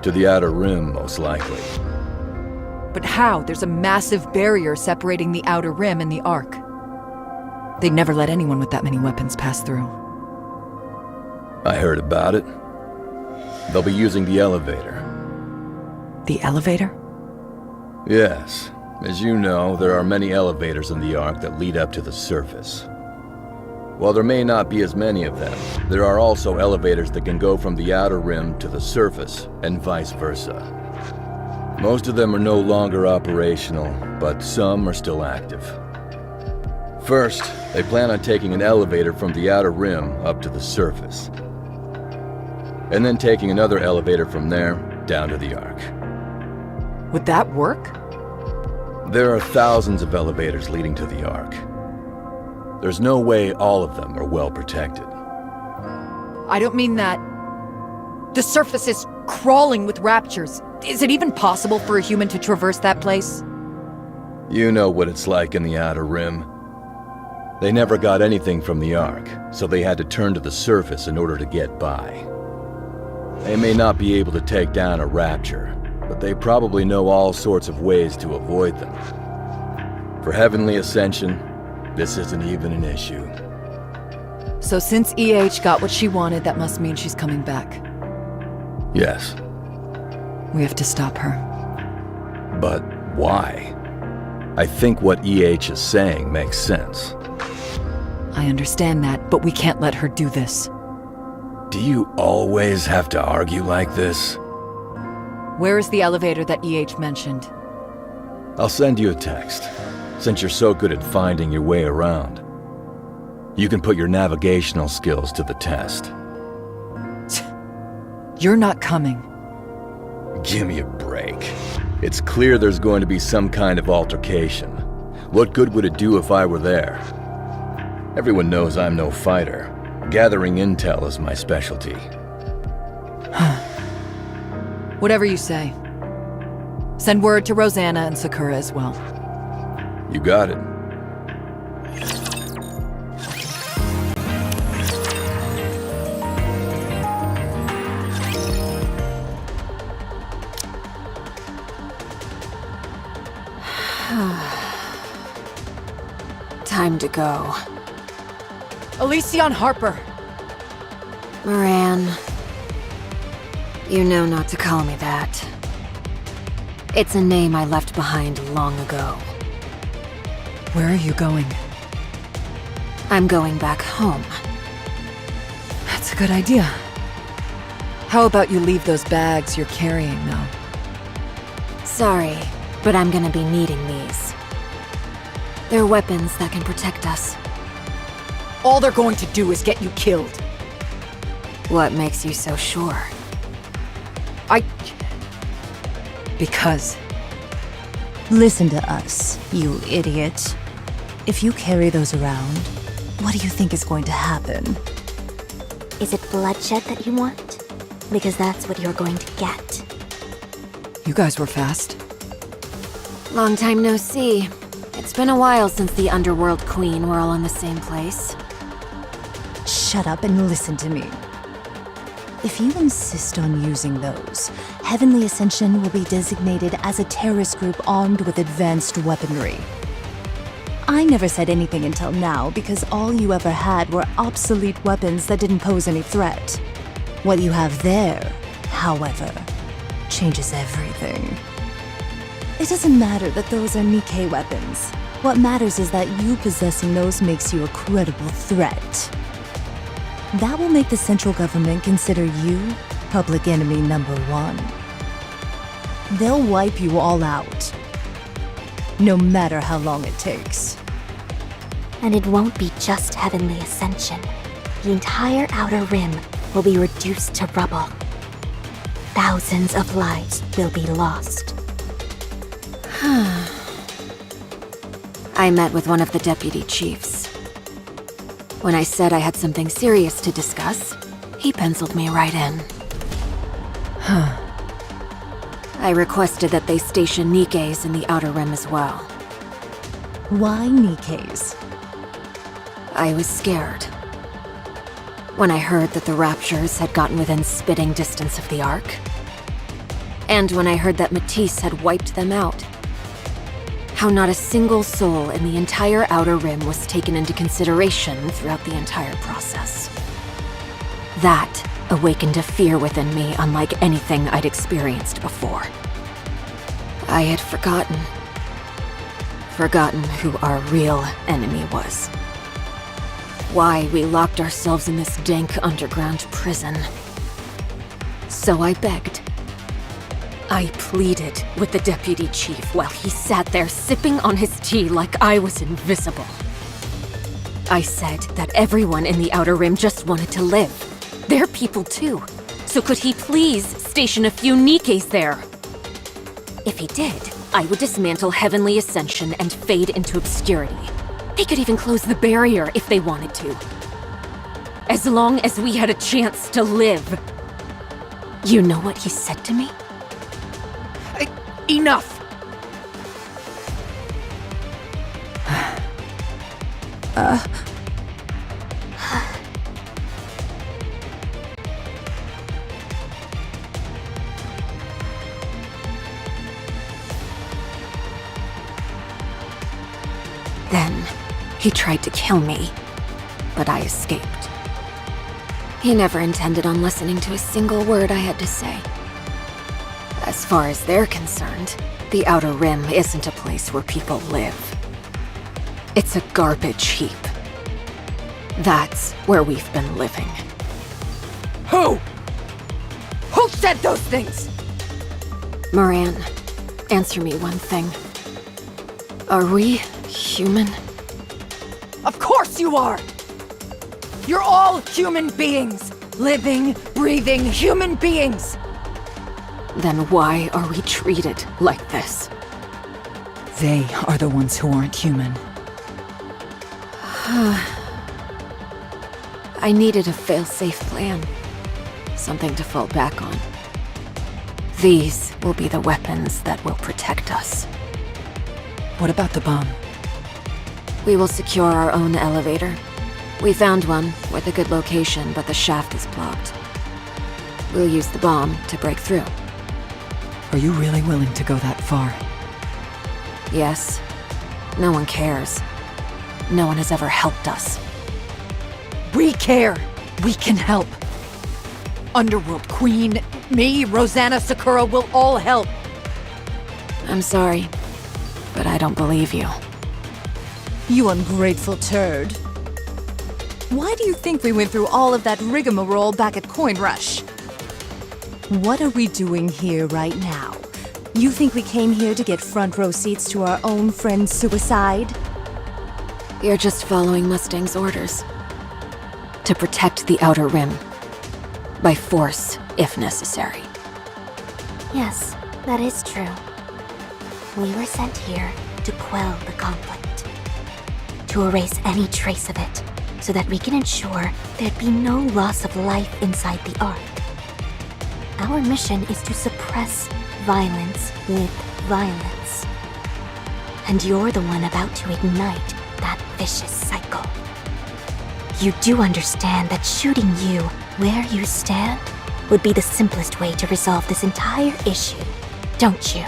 To the Outer Rim, most likely. But how? There's a massive barrier separating the Outer Rim and the Ark. They'd never let anyone with that many weapons pass through. I heard about it. They'll be using the elevator. The elevator? Yes. As you know, there are many elevators in the Ark that lead up to the surface. While there may not be as many of them, there are also elevators that can go from the Outer Rim to the surface, and vice versa. Most of them are no longer operational, but some are still active. First, they plan on taking an elevator from the Outer Rim up to the surface, and then taking another elevator from there down to the Ark. Would that work? There are thousands of elevators leading to the Ark. There's no way all of them are well protected. I don't mean that. The surface is crawling with raptures. Is it even possible for a human to traverse that place? You know what it's like in the Outer Rim. They never got anything from the Ark, so they had to turn to the surface in order to get by. They may not be able to take down a rapture, but they probably know all sorts of ways to avoid them. For Heavenly Ascension, this isn't even an issue. So since EH got what she wanted, that must mean she's coming back. Yes. We have to stop her. But why? I think what EH is saying makes sense. I understand that, but we can't let her do this. Do you always have to argue like this? Where is the elevator that EH mentioned? I'll send you a text, since you're so good at finding your way around. You can put your navigational skills to the test. You're not coming. Give me a break. It's clear there's going to be some kind of altercation. What good would it do if I were there? Everyone knows I'm no fighter. Gathering intel is my specialty. Whatever you say. Send word to Rosanna and Sakura as well. You got it. Time to go. Elysion Harper! Moran. You know not to call me that. It's a name I left behind long ago. Where are you going? I'm going back home. That's a good idea. How about you leave those bags you're carrying now? Sorry, but I'm gonna be needing these. They're weapons that can protect us. All they're going to do is get you killed. What makes you so sure? Because Listen to us, you idiot. If you carry those around, what do you think is going to happen? Is it bloodshed that you want? Because that's what you're going to get. you guys were fast. Long time no see. It's been a while since the Underworld Queen were all in the same place. Shut up and listen to me. If you insist on using those, Heavenly Ascension will be designated as a terrorist group armed with advanced weaponry. I never said anything until now because all you ever had were obsolete weapons that didn't pose any threat. What you have there, however, changes everything. It doesn't matter that those are Nikke weapons. What matters is that you possessing those makes you a credible threat. That will make the central government consider you public enemy number one. They'll wipe you all out, no matter how long it takes. And it won't be just Heavenly Ascension. The entire Outer Rim will be reduced to rubble. Thousands of lives will be lost. I met with one of the deputy chiefs. When I said I had something serious to discuss, he penciled me right in. I requested that they station Nikkes in the Outer Rim as well. Why Nikkes? I was scared. When I heard that the Raptures had gotten within spitting distance of the Ark. And when I heard that Matisse had wiped them out. How not a single soul in the entire Outer Rim was taken into consideration throughout the entire process. That awakened a fear within me unlike anything I'd experienced before. I had forgotten who our real enemy was. Why we locked ourselves in this dank underground prison. So I begged. I pleaded with the deputy chief while he sat there sipping on his tea like I was invisible. I said that everyone in the Outer Rim just wanted to live. They're people too. So could he please station a few Nikkes there? If he did, I would dismantle Heavenly Ascension and fade into obscurity. They could even close the barrier if they wanted to. As long as we had a chance to live. You know what he said to me? Enough! Then, he tried to kill me, but I escaped. He never intended on listening to a single word I had to say. As far as they're concerned, the Outer Rim isn't a place where people live. It's a garbage heap. That's where we've been living. Who? Who said those things? Moran, answer me one thing. Are we human? Of course you are! You're all human beings! Living, breathing human beings! Then why are we treated like this? They are the ones who aren't human. I needed a fail-safe plan. Something to fall back on. These will be the weapons that will protect us. What about the bomb? We will secure our own elevator. We found one with a good location, but the shaft is blocked. We'll use the bomb to break through. Are you really willing to go that far? Yes. No one cares. No one has ever helped us. We care! We can help! Underworld Queen, me, Rosanna, Sakura will all help! I'm sorry, but I don't believe you. You ungrateful turd. Why do you think we went through all of that rigmarole back at Coin Rush? What are we doing here right now? You think we came here to get front row seats to our own friend's suicide? You're just following Mustang's orders. To protect the Outer Rim. By force, if necessary. Yes, that is true. We were sent here to quell the conflict. To erase any trace of it, so that we can ensure there'd be no loss of life inside the Ark. Our mission is to suppress violence with violence. And you're the one about to ignite that vicious cycle. You do understand that shooting you where you stand would be the simplest way to resolve this entire issue, don't you?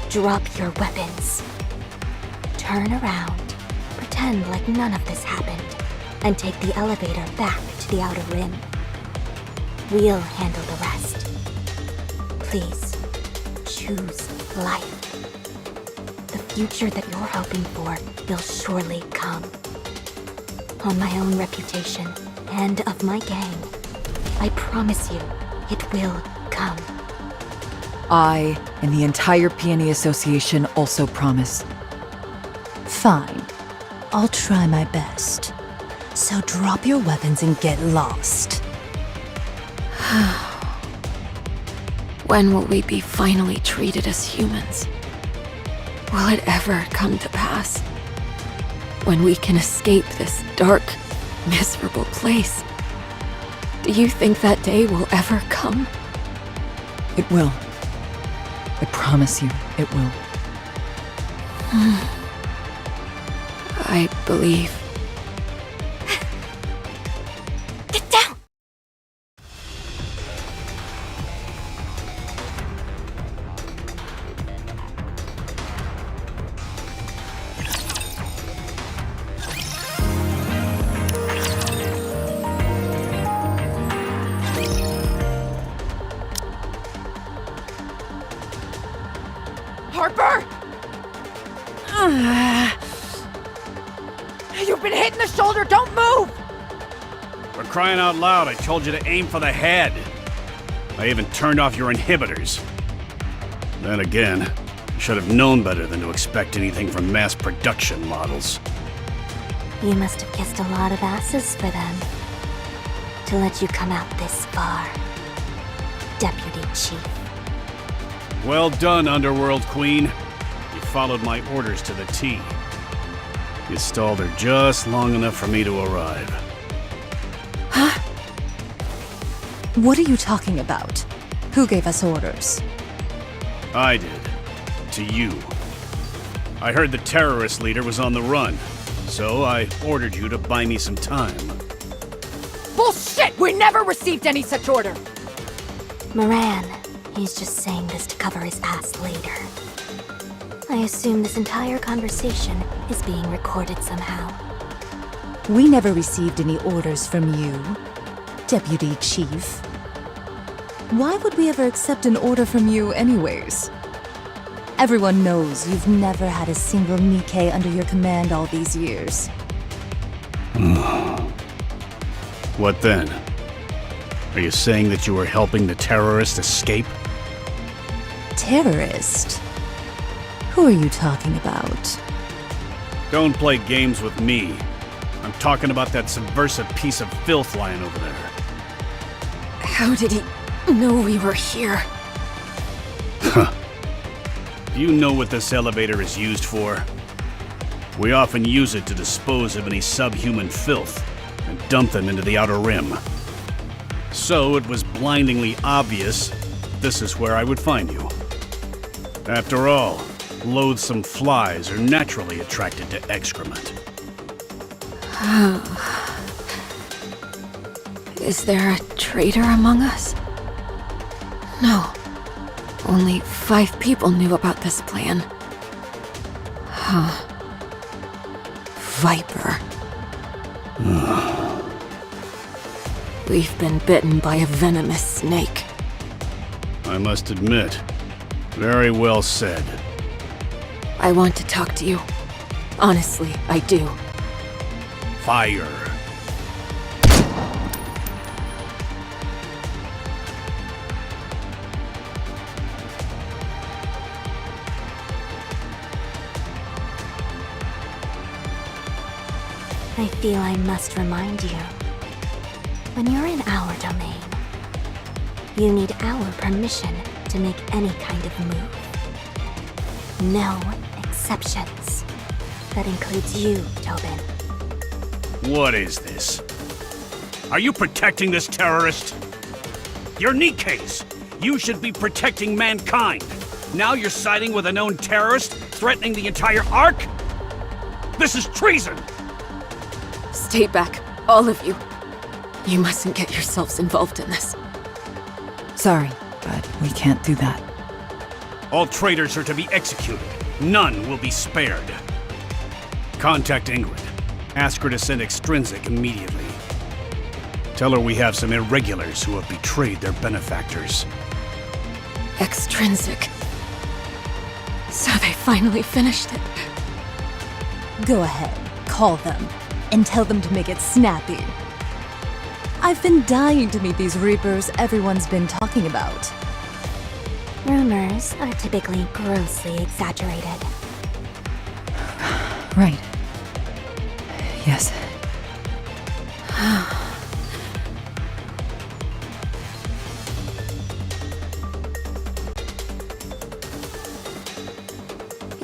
Drop your weapons. Turn around, pretend like none of this happened, and take the elevator back to the Outer Rim. We'll handle the rest. Please, choose life. The future that you're hoping for will surely come. On my own reputation and of my gang, I promise you, it will come. I and the entire Peony Association also promise. Fine. I'll try my best. So drop your weapons and get lost. When will we be finally treated as humans? Will it ever come to pass? When we can escape this dark, miserable place? Do you think that day will ever come? It will. I promise you, it will. I believe. Get down! Harper! You've been hit in the shoulder, don't move! For crying out loud, I told you to aim for the head. I even turned off your inhibitors. Then again, I should have known better than to expect anything from mass production models. You must have kissed a lot of asses for them. To let you come out this far. Deputy Chief. Well done, Underworld Queen. You followed my orders to the T. You stalled her just long enough for me to arrive. Huh? What are you talking about? Who gave us orders? I did. To you. I heard the terrorist leader was on the run, so I ordered you to buy me some time. Bullshit! We never received any such order! Moran, he's just saying this to cover his ass later. I assume this entire conversation is being recorded somehow. We never received any orders from you, Deputy Chief. Why would we ever accept an order from you anyways? Everyone knows you've never had a single nikke under your command all these years. What then? Are you saying that you were helping the terrorist escape? terrorist? Who are you talking about? Don't play games with me. I'm talking about that subversive piece of filth lying over there. How did he know we were here? Huh. Do you know what this elevator is used for? We often use it to dispose of any subhuman filth and dump them into the Outer Rim. So it was blindingly obvious this is where I would find you. After all, loathsome flies are naturally attracted to excrement. Is there a traitor among us? No. Only 5 people knew about this plan. Huh. Viper. We've been bitten by a venomous snake. I must admit, very well said. I want to talk to you. Honestly, I do. Fire. I feel I must remind you. When you're in our domain, you need our permission to make any kind of move. No exceptions. That includes you, Tobin. What is this? Are you protecting this terrorist? You're nikkes. You should be protecting mankind. Now you're siding with a known terrorist, threatening the entire Ark? This is treason! Stay back, all of you. You mustn't get yourselves involved in this. Sorry, but we can't do that. All traitors are to be executed. None will be spared. Contact Ingrid. Ask her to send Extrinsic immediately. Tell her we have some irregulars who have betrayed their benefactors. Extrinsic. So they finally finished it. Go ahead, call them, and tell them to make it snappy. I've been dying to meet these Reapers everyone's been talking about. Rumors are typically grossly exaggerated. Right. Yes.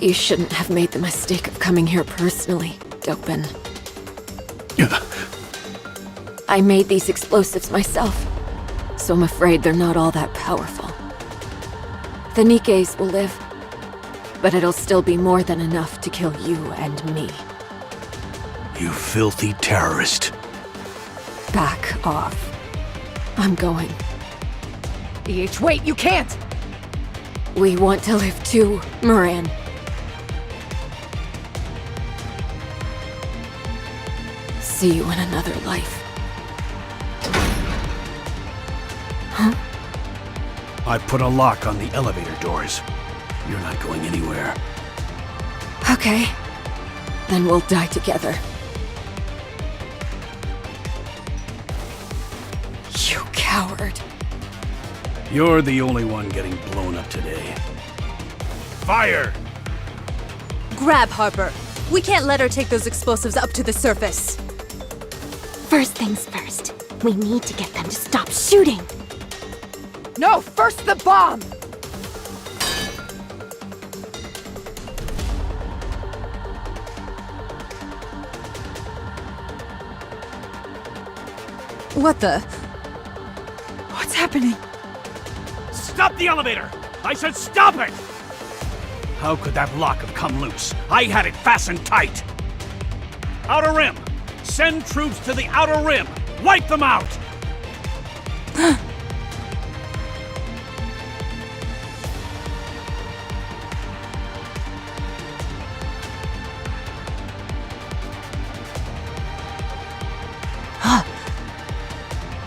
You shouldn't have made the mistake of coming here personally, Dopin. I made these explosives myself, so I'm afraid they're not all that powerful. The nikkes will live, but it'll still be more than enough to kill you and me. You filthy terrorist. Back off. I'm going. EH, wait, you can't! We want to live too, Moran. See you in another life. Huh? I put a lock on the elevator doors. You're not going anywhere. Okay. Then we'll die together. You coward. You're the only one getting blown up today. Fire! Grab Harper. We can't let her take those explosives up to the surface. First things first, we need to get them to stop shooting. No, first the bomb! What the? What's happening? Stop the elevator! I said stop it! How could that lock have come loose? I had it fastened tight! Outer Rim! Send troops to the Outer Rim! Wipe them out!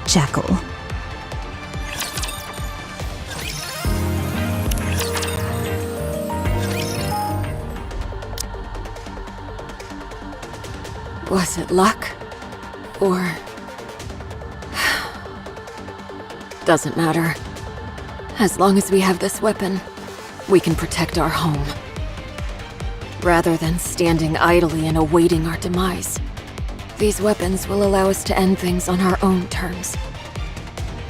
Jackal. Was it luck? Or... Doesn't matter. As long as we have this weapon, we can protect our home. Rather than standing idly and awaiting our demise, these weapons will allow us to end things on our own terms.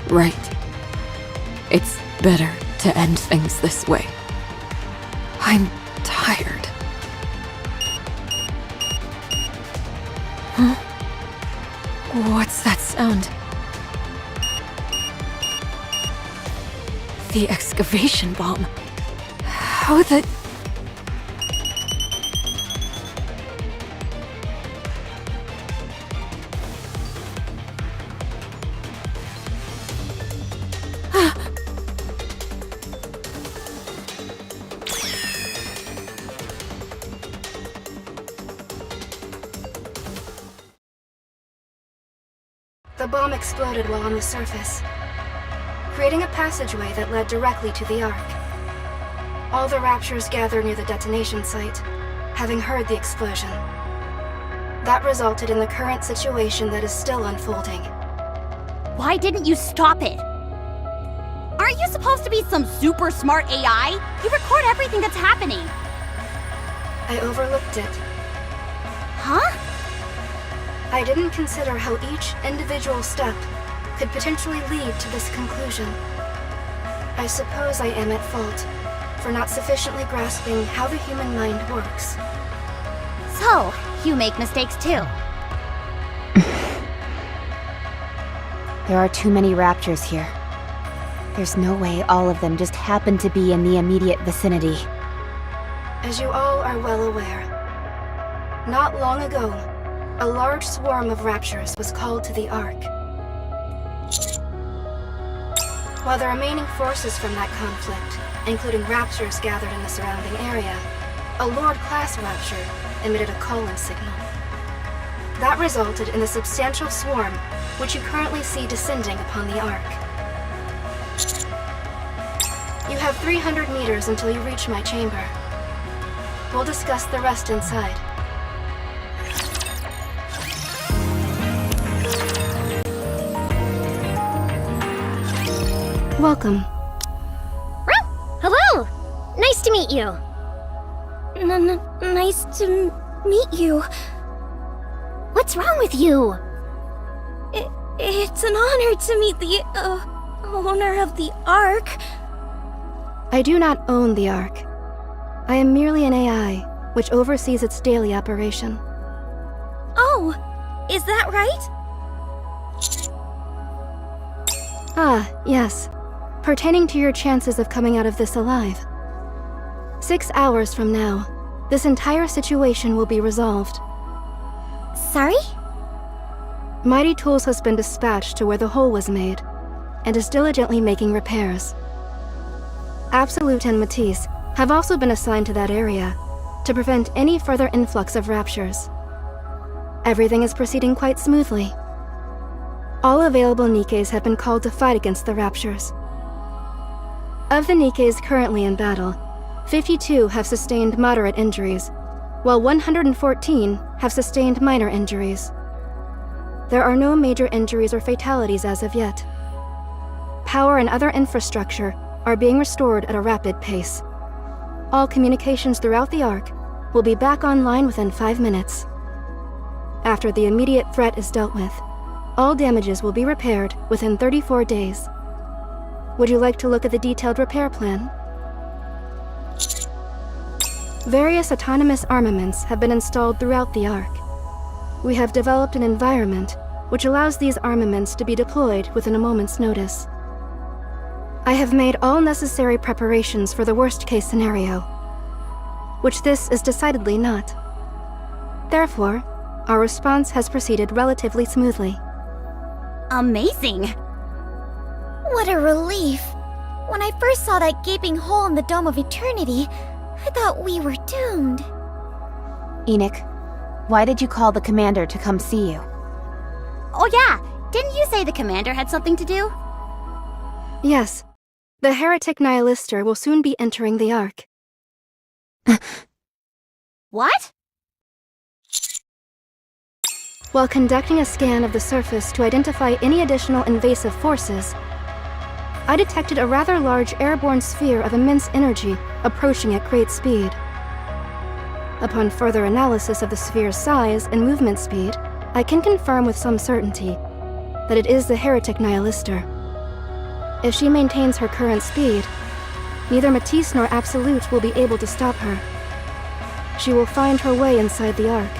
Right. It's better to end things this way. I'm tired. Huh? What's that sound? The excavation bomb. How the... The bomb exploded while on the surface, creating a passageway that led directly to the Ark. All the Raptures gathered near the detonation site, having heard the explosion. That resulted in the current situation that is still unfolding. Why didn't you stop it? Aren't you supposed to be some super smart AI? You record everything that's happening. I overlooked it. Huh? I didn't consider how each individual step could potentially lead to this conclusion. I suppose I am at fault for not sufficiently grasping how the human mind works. So, you make mistakes too. There are too many Raptures here. There's no way all of them just happen to be in the immediate vicinity. As you all are well aware, not long ago, a large swarm of Raptures was called to the Ark. While the remaining forces from that conflict, including Raptures gathered in the surrounding area, a Lord-class Rapture emitted a call-in signal. That resulted in the substantial swarm which you currently see descending upon the Ark. You have 300 meters until you reach my chamber. We'll discuss the rest inside. Welcome. Hello! Nice to meet you. Nice to meet you. What's wrong with you? It's an honor to meet the, owner of the Ark. I do not own the Ark. I am merely an AI, which oversees its daily operation. Oh, is that right? Ah, yes. Pertaining to your chances of coming out of this alive. 6 hours from now, this entire situation will be resolved. Sorry? Mighty Tools has been dispatched to where the hole was made, and is diligently making repairs. Absolute and Matisse have also been assigned to that area, to prevent any further influx of Raptures. Everything is proceeding quite smoothly. All available nikkes have been called to fight against the Raptures. Of the nikkes currently in battle, 52 have sustained moderate injuries, while 114 have sustained minor injuries. There are no major injuries or fatalities as of yet. Power and other infrastructure are being restored at a rapid pace. All communications throughout the Ark will be back online within 5 minutes. After the immediate threat is dealt with, all damages will be repaired within 34 days. Would you like to look at the detailed repair plan? Various autonomous armaments have been installed throughout the Ark. We have developed an environment which allows these armaments to be deployed within a moment's notice. I have made all necessary preparations for the worst-case scenario, which this is decidedly not. Therefore, our response has proceeded relatively smoothly. Amazing! What a relief. When I first saw that gaping hole in the Dome of Eternity, I thought we were doomed. Enoch, why did you call the commander to come see you? Oh yeah, didn't you say the commander had something to do? Yes. The heretic Nihilister will soon be entering the Ark. What? While conducting a scan of the surface to identify any additional invasive forces, I detected a rather large airborne sphere of immense energy approaching at great speed. Upon further analysis of the sphere's size and movement speed, I can confirm with some certainty that it is the heretic Nihilister. If she maintains her current speed, neither Matisse nor Absolute will be able to stop her. She will find her way inside the Ark.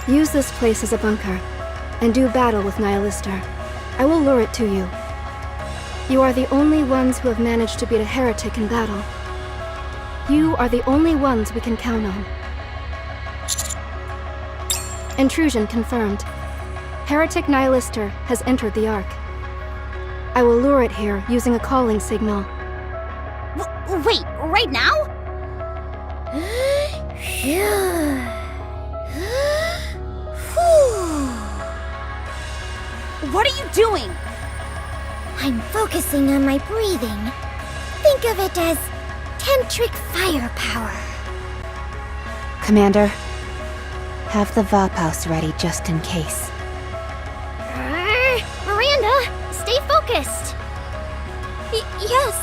Use this place as a bunker, and do battle with Nihilister. I will lure it to you. You are the only ones who have managed to beat a heretic in battle. You are the only ones we can count on. Intrusion confirmed. Heretic Nihilister has entered the Ark. I will lure it here using a calling signal. Wait, right now? What are you doing? I'm focusing on my breathing. Think of it as tantric firepower. Commander, have the Vaphaus ready just in case. Miranda, stay focused. Yes.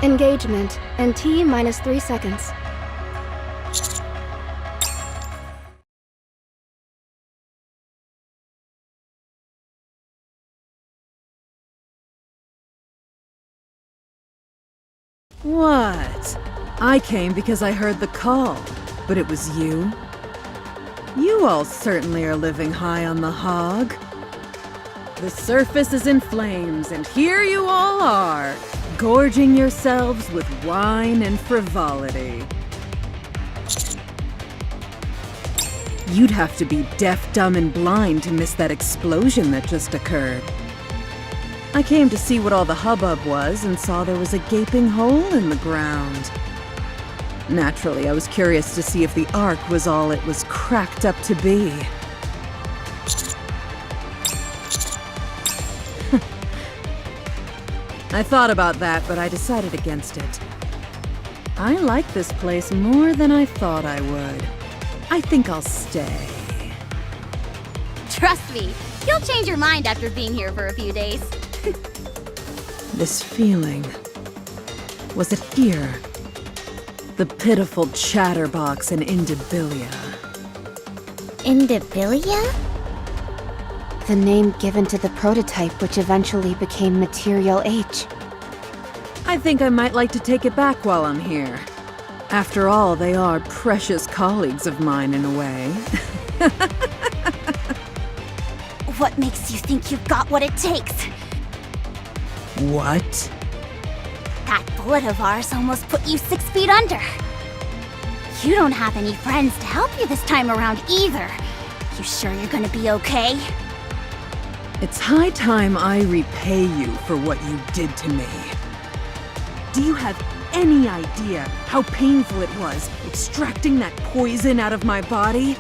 Engagement in T-minus 3 seconds. What? I came because I heard the call, but it was you? You all certainly are living high on the hog. The surface is in flames, and here you all are, gorging yourselves with wine and frivolity. You'd have to be deaf, dumb, and blind to miss that explosion that just occurred. I came to see what all the hubbub was and saw there was a gaping hole in the ground. Naturally, I was curious to see if the Ark was all it was cracked up to be. I thought about that, but I decided against it. I like this place more than I thought I would. I think I'll stay. Trust me, you'll change your mind after being here for a few days. This feeling. Was it here? The pitiful chatterbox in Indabilia. Indabilia? The name given to the prototype which eventually became Material H. I think I might like to take it back while I'm here. After all, they are precious colleagues of mine in a way. What makes you think you've got what it takes? What? That bullet of ours almost put you 6 feet under. You don't have any friends to help you this time around either. You sure you're gonna be okay? It's high time I repay you for what you did to me. Do you have any idea how painful it was extracting that poison out of my body?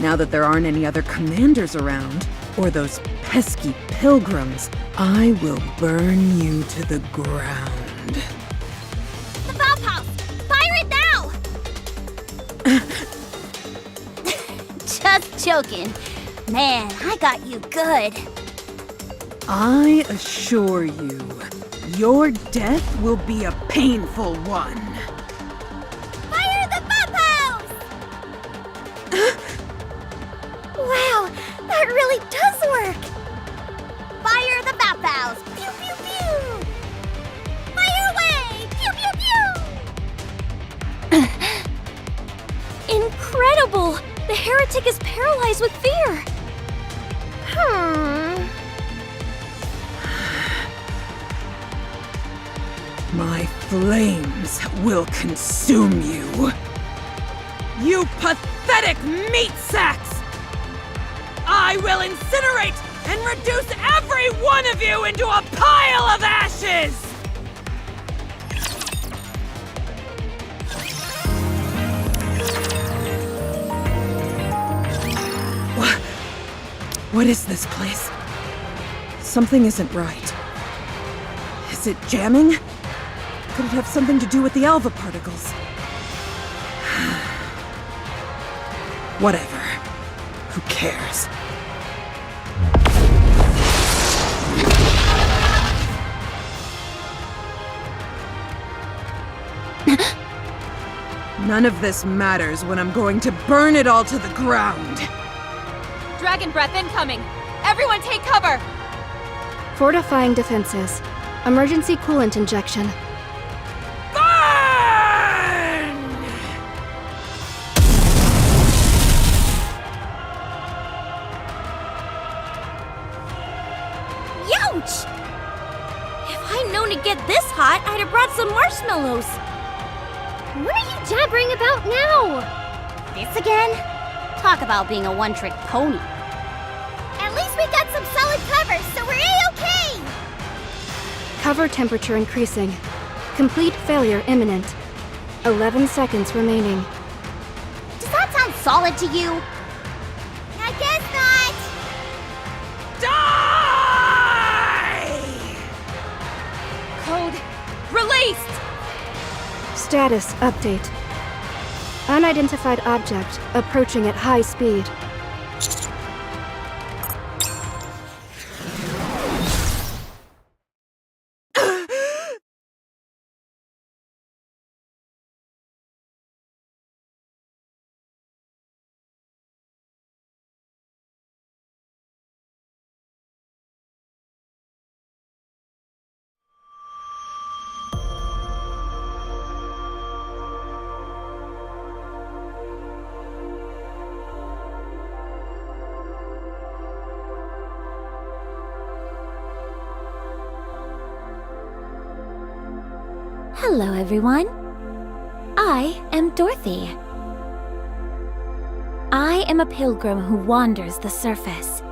Now that there aren't any other commanders around, or those pesky pilgrims, I will burn you to the ground. The Vaphaus! Fire it now! Just joking. Man, I got you good. I assure you, your death will be a painful one. Fire the Vaphaus! Wow, that really does work! Fire the Vaphaus! Pew pew pew! Fire away! Pew pew pew! Incredible! The heretic is paralyzed with fear. My flames will consume you. You pathetic meat sacks! I will incinerate and reduce every one of you into a pile of ashes! What is this place? Something isn't right. Is it jamming? Could it have something to do with the alpha particles? Whatever. Who cares? None of this matters when I'm going to burn it all to the ground. Dragon breath incoming! Everyone take cover! Fortifying defenses. Emergency coolant injection. Youch! If I'd known to get this hot, I'd have brought some marshmallows. What are you jabbering about now? This again? Talk about being a one-trick pony. At least we got some solid cover, so we're A-okay! Cover temperature increasing. Complete failure imminent. 11 seconds remaining. Does that sound solid to you? I guess not! Code released! Status update. Unidentified object approaching at high speed. Hello, everyone. I am Dorothy. I am a pilgrim who wanders the surface.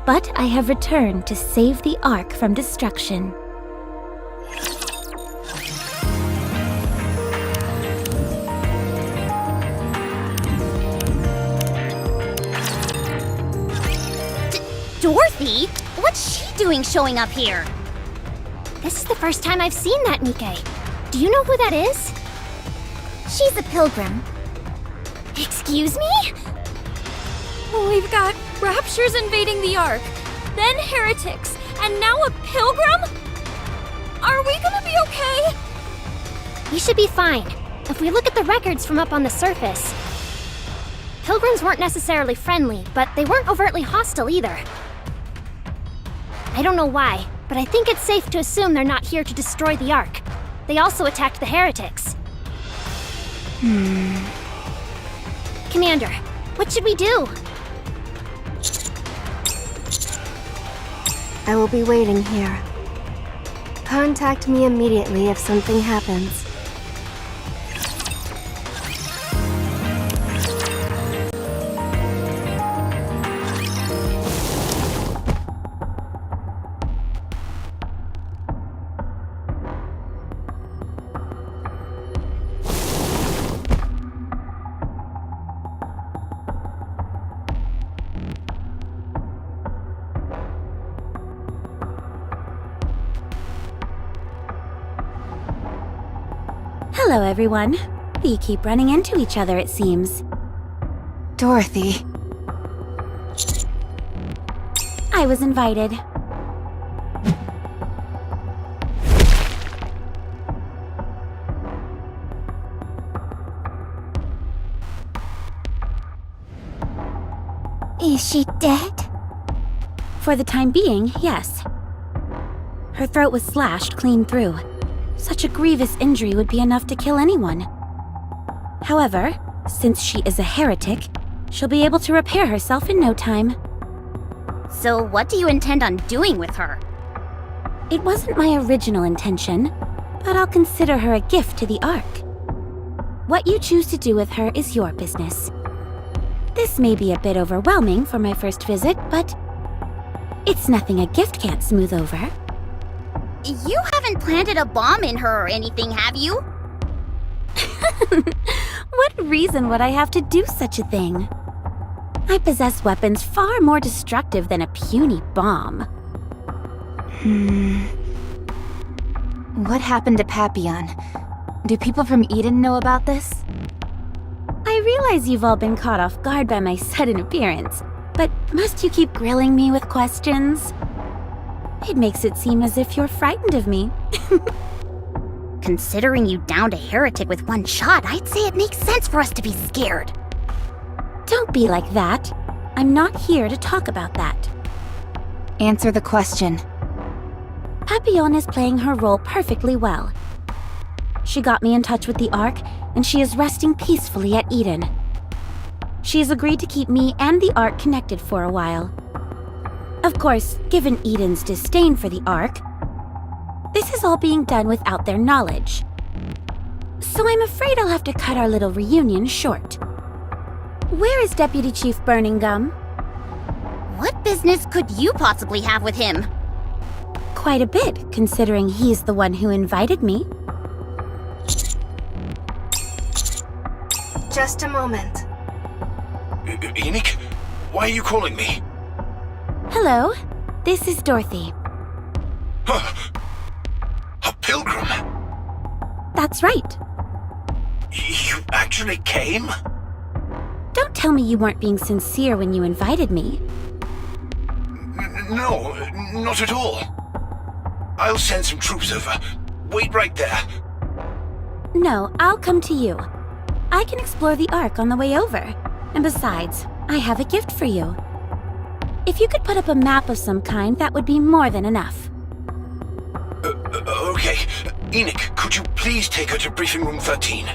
But I have returned to save the Ark from destruction. Dorothy? What's she doing showing up here? This is the first time I've seen that Nikke. Do you know who that is? She's a pilgrim. Excuse me? We've got raptures invading the Ark, then heretics, and now a pilgrim? Are we gonna be okay? We should be fine. If we look at the records from up on the surface. Pilgrims weren't necessarily friendly, but they weren't overtly hostile either. I don't know why, but I think it's safe to assume they're not here to destroy the Ark. They also attacked the heretics. Commander, what should we do? I will be waiting here. Contact me immediately if something happens. Hello, everyone. We keep running into each other, it seems. Dorothy. I was invited. Is she dead? For the time being, yes. Her throat was slashed clean through. Such a grievous injury would be enough to kill anyone. However, since she is a heretic, she'll be able to repair herself in no time. So what do you intend on doing with her? It wasn't my original intention, but I'll consider her a gift to the Ark. What you choose to do with her is your business. This may be a bit overwhelming for my first visit, but it's nothing a gift can't smooth over. You haven't planted a bomb in her or anything, have you? What reason would I have to do such a thing? I possess weapons far more destructive than a puny bomb. What happened to Papillon? Do people from Eden know about this? I realize you've all been caught off guard by my sudden appearance, but must you keep grilling me with questions? It makes it seem as if you're frightened of me. Considering you downed a heretic with one shot, I'd say it makes sense for us to be scared. Don't be like that. I'm not here to talk about that. Answer the question. Papillon is playing her role perfectly well. She got me in touch with the Ark, and she is resting peacefully at Eden. She has agreed to keep me and the Ark connected for a while. Of course, given Eden's disdain for the Ark, this is all being done without their knowledge. So I'm afraid I'll have to cut our little reunion short. Where is Deputy Chief Burning Gum? What business could you possibly have with him? Quite a bit, considering he's the one who invited me. Just a moment. Enoch, why are you calling me? Hello, this is Dorothy. A pilgrim? That's right. You actually came? Don't tell me you weren't being sincere when you invited me. No, not at all. I'll send some troops over. Wait right there. No, I'll come to you. I can explore the Ark on the way over. And besides, I have a gift for you. If you could put up a map of some kind, that would be more than enough. Okay. Enoch, could you please take her to briefing room 13?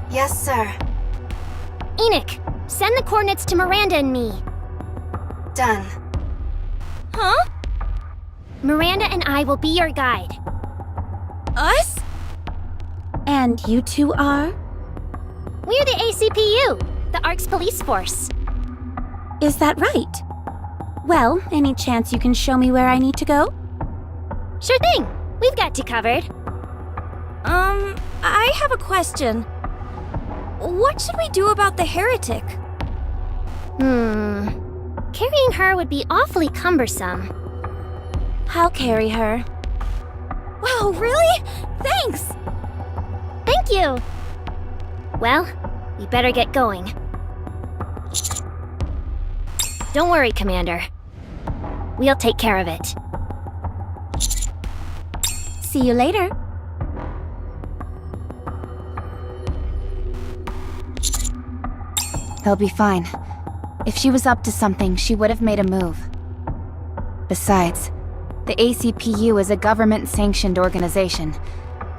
Yes, sir. Enoch, send the coordinates to Miranda and me. Done. Huh? Miranda and I will be your guide. Us? And you two are? We're the ACPU, the Ark's police force. Is that right? Well, any chance you can show me where I need to go? Sure thing. We've got you covered. I have a question. What should we do about the heretic? Carrying her would be awfully cumbersome. I'll carry her. Wow, really? Thanks! Thank you! Well, we better get going. Don't worry, Commander. We'll take care of it. See you later. They'll be fine. If she was up to something, she would have made a move. Besides, the ACPU is a government-sanctioned organization.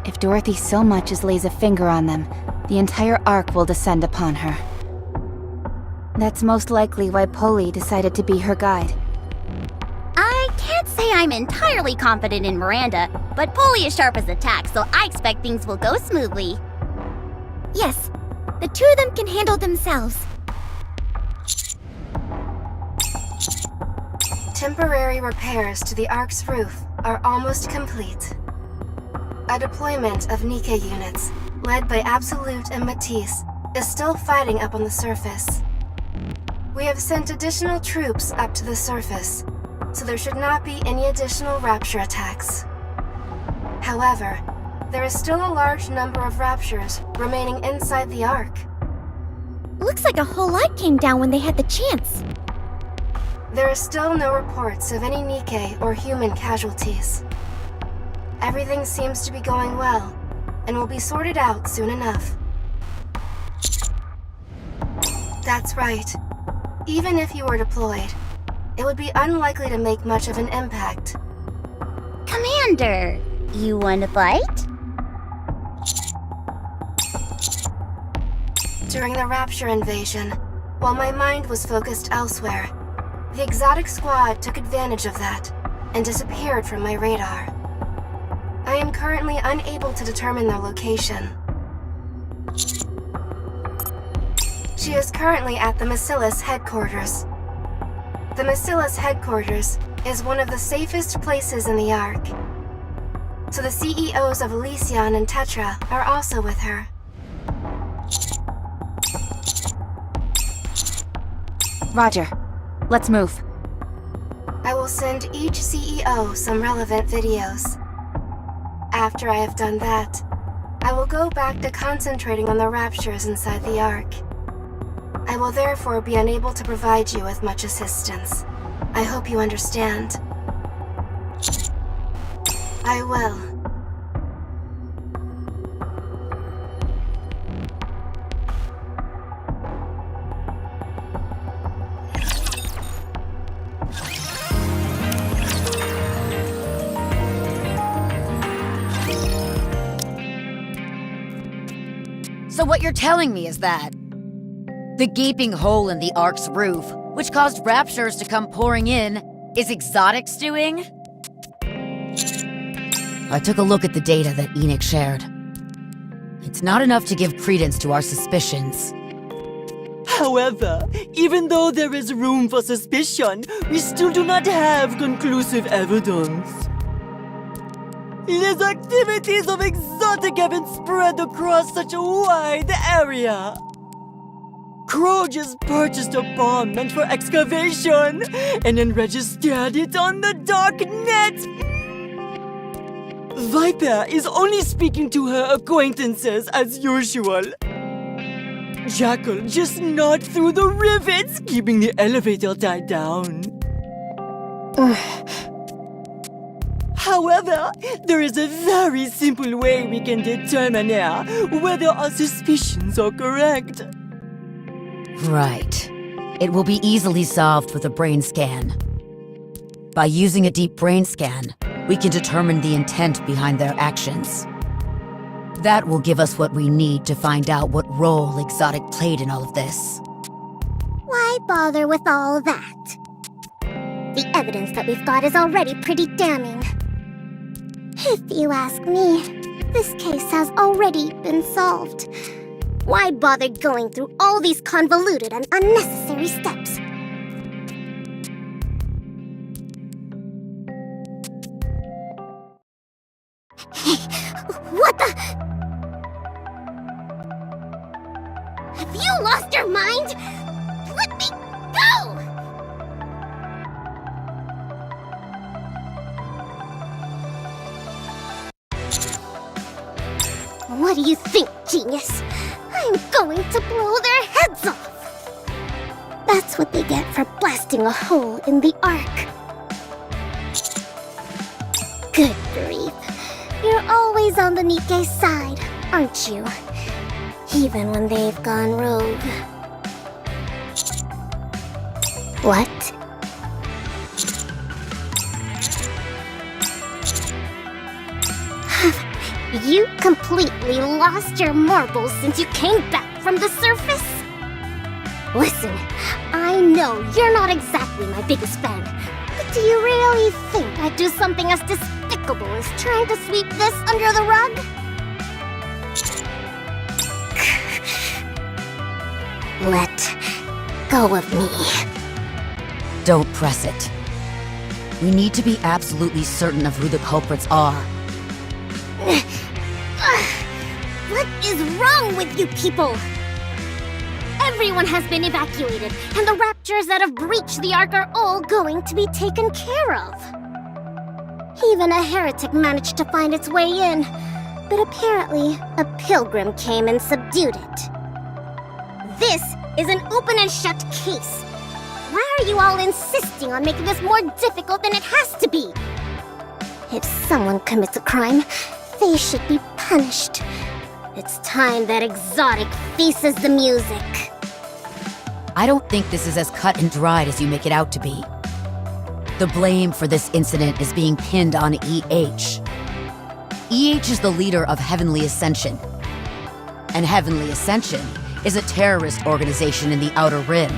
If Dorothy so much as lays a finger on them, the entire Ark will descend upon her. That's most likely why Polly decided to be her guide. I can't say I'm entirely confident in Miranda, but Polly is sharp as a tack, so I expect things will go smoothly. Yes, the two of them can handle themselves. Temporary repairs to the Ark's roof are almost complete. A deployment of Nikke units, led by Absolute and Matisse, is still fighting up on the surface. We have sent additional troops up to the surface, so there should not be any additional Rapture attacks. However, there is still a large number of Raptures remaining inside the Ark. Looks like a whole lot came down when they had the chance. There are still no reports of any Nikke or human casualties. Everything seems to be going well, and will be sorted out soon enough. That's right. Even if you were deployed, it would be unlikely to make much of an impact. Commander, you want to fight? During the Rapture invasion, while my mind was focused elsewhere, the Exotic Squad took advantage of that and disappeared from my radar. I am currently unable to determine their location. She is currently at the Macillus headquarters. The Macillus headquarters is one of the safest places in the Ark. So the CEOs of Elysion and Tetra are also with her. Roger. Let's move. I will send each CEO some relevant videos. After I have done that, I will go back to concentrating on the Raptures inside the Ark. I will therefore be unable to provide you with much assistance. I hope you understand. I will. So what you're telling me is that the gaping hole in the Ark's roof, which caused raptures to come pouring in, is Exotic's doing? I took a look at the data that Enoch shared. It's not enough to give credence to our suspicions. However, even though there is room for suspicion, we still do not have conclusive evidence. His activities of Exotic have been spread across such a wide area. Crow just purchased a bomb meant for excavation and then registered it on the dark net. Viper is only speaking to her acquaintances as usual. Jackal just gnawed through the rivets, keeping the elevator tied down. However, there is a very simple way we can determine whether our suspicions are correct. Right. It will be easily solved with a brain scan. By using a deep brain scan, we can determine the intent behind their actions. That will give us what we need to find out what role Exotic played in all of this. Why bother with all that? The evidence that we've got is already pretty damning. If you ask me, this case has already been solved. Why bother going through all these convoluted and unnecessary steps? What the? Have you lost your mind? Let me go! What do you think, genius? I'm going to blow their heads off! That's what they get for blasting a hole in the Ark. Good grief. You're always on the Nikke's side, aren't you? Even when they've gone rogue. What? You completely lost your marbles since you came back from the surface? Listen, I know you're not exactly my biggest fan, but do you really think I'd do something as despicable as trying to sweep this under the rug? Let go of me. Don't press it. We need to be absolutely certain of who the culprits are. What is wrong with you people? Everyone has been evacuated, and the raptors that have breached the Ark are all going to be taken care of. Even a heretic managed to find its way in, but apparently a pilgrim came and subdued it. This is an open and shut case. Why are you all insisting on making this more difficult than it has to be? If someone commits a crime, they should be punished. It's time that Exotic faces the music. I don't think this is as cut and dried as you make it out to be. The blame for this incident is being pinned on EH. EH is the leader of Heavenly Ascension. And Heavenly Ascension is a terrorist organization in the Outer Rim.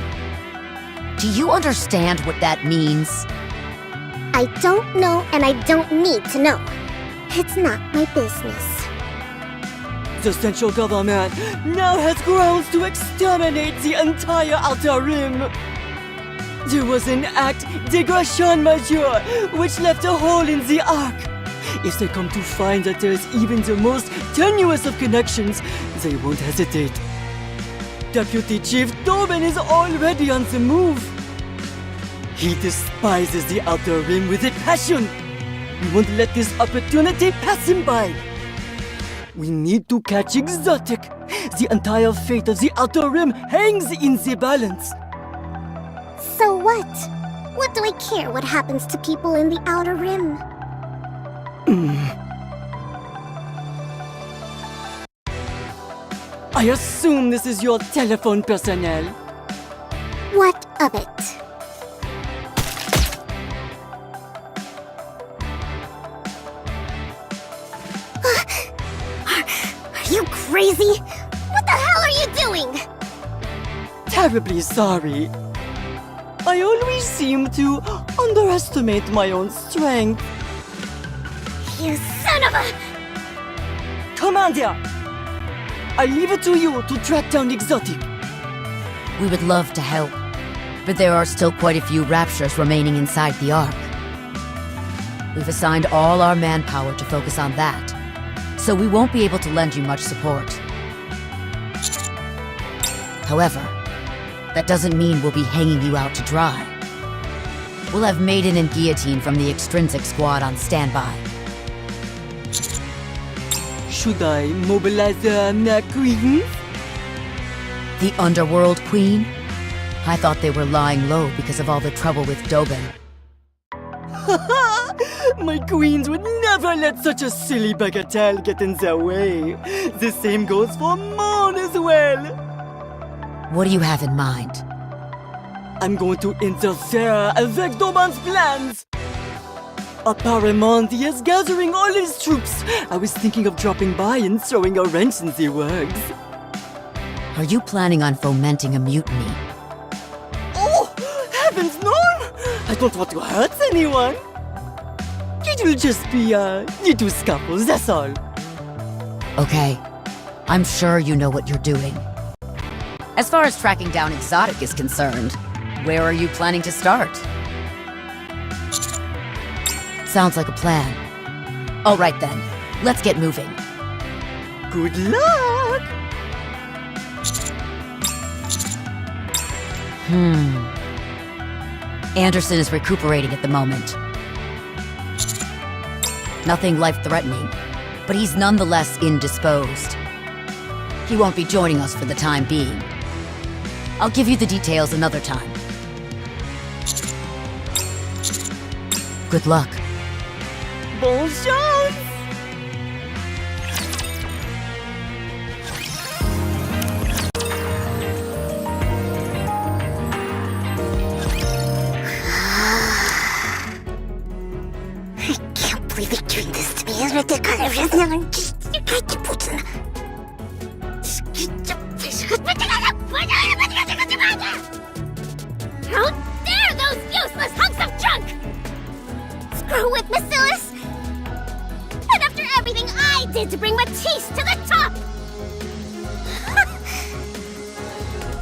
Do you understand what that means? I don't know, and I don't need to know. It's not my business. The central government now has grounds to exterminate the entire Outer Rim. There was an acte dégradation majeur which left a hole in the Ark. If they come to find that there is even the most tenuous of connections, they won't hesitate. Deputy Chief Tobin is already on the move. He despises the Outer Rim with a passion. We won't let this opportunity pass him by. We need to catch Exotic. The entire fate of the Outer Rim hangs in the balance. So what? What do I care what happens to people in the Outer Rim? I assume this is your telephone personnel. What of it? Are you crazy? What the terribly sorry. I always seem to underestimate my own strength. You son of a... Commander! I leave it to you to track down Exotic. We would love to help, but there are still quite a few Raptures remaining inside the Ark. We've assigned all our manpower to focus on that, so we won't be able to lend you much support. However, that doesn't mean we'll be hanging you out to dry. We'll have Maiden and Guillotine from the Extrinsic Squad on standby. Should I mobilize the Queen? The Underworld Queen? I thought they were lying low because of all the trouble with Doben. My queens would never let such a silly bagatelle get in their way. The same goes for Mon as well. What do you have in mind? I'm going to interfere avec Doben's plans. Apparemment, he is gathering all his troops. I was thinking of dropping by and throwing a wrench in the works. Are you planning on fomenting a mutiny? Oh, heavens no! I don't want to hurt anyone. It will just be little scuffles, that's all. Okay, I'm sure you know what you're doing. As far as tracking down Exotic is concerned, where are you planning to start? Sounds like a plan. All right then, let's get moving. Good luck! Anderson is recuperating at the moment. Nothing life-threatening, but he's nonetheless indisposed. He won't be joining us for the time being. I'll give you the details another time. Good luck. Bon chance! believe you're doing this to me. How dare those useless hunks of junk! Screw with Bacillus! And after everything I did to bring Matisse to the top!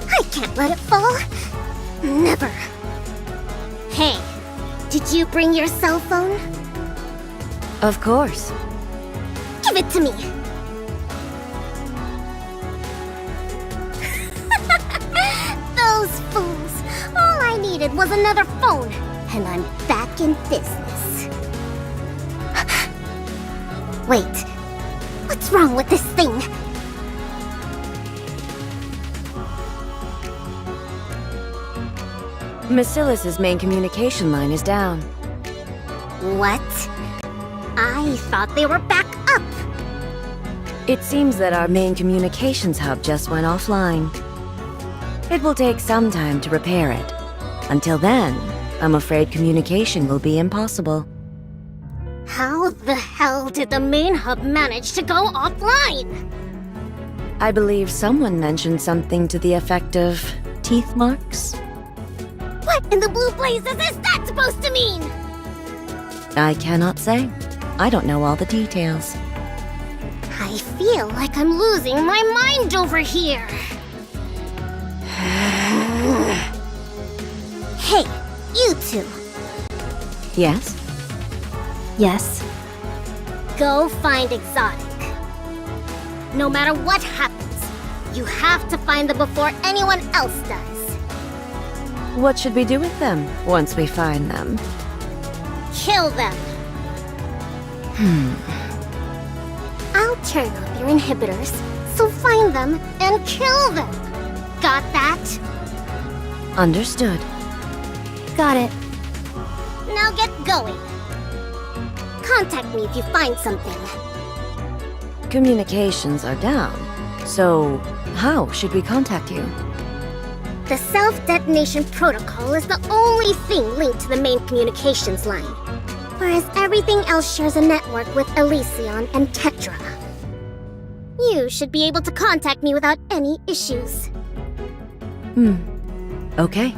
I can't let it fall. Never. Hey, did you bring your cell phone? Of course. Give it to me. Those fools. All I needed was another phone, and I'm back in business. Wait, what's wrong with this thing? Bacillus's main communication line is down. What? I thought they were back up. It seems that our main communications hub just went offline. It will take some time to repair it. Until then, I'm afraid communication will be impossible. How the hell did the main hub manage to go offline? I believe someone mentioned something to the effect of teeth marks. What in the blue blazes is that supposed to mean? I cannot say. I don't know all the details. I feel like I'm losing my mind over here. Hey, you two. Yes? Yes. Go find Exotic. No matter what happens, you have to find them before anyone else does. What should we do with them once we find them? Kill them. I'll turn off your inhibitors, so find them and kill them. Got that? Understood. Got it. Now get going. Contact me if you find something. Communications are down. So, how should we contact you? The self-detonation protocol is the only thing linked to the main communications line, whereas everything else shares a network with Elysion and Tetra. You should be able to contact me without any issues. Okay.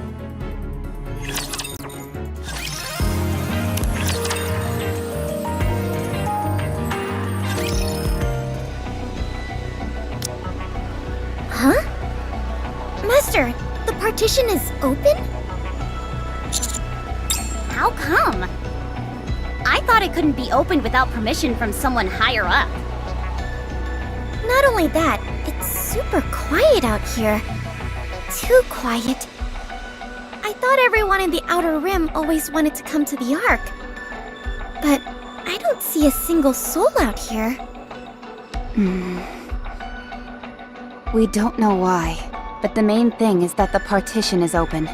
Huh? Master, the partition is open? How come? I thought it couldn't be opened without permission from someone higher up. Not only that, it's super quiet out here. Too quiet. I thought everyone in the Outer Rim always wanted to come to the Ark. But I don't see a single soul out here. We don't know why, but the main thing is that the partition is open.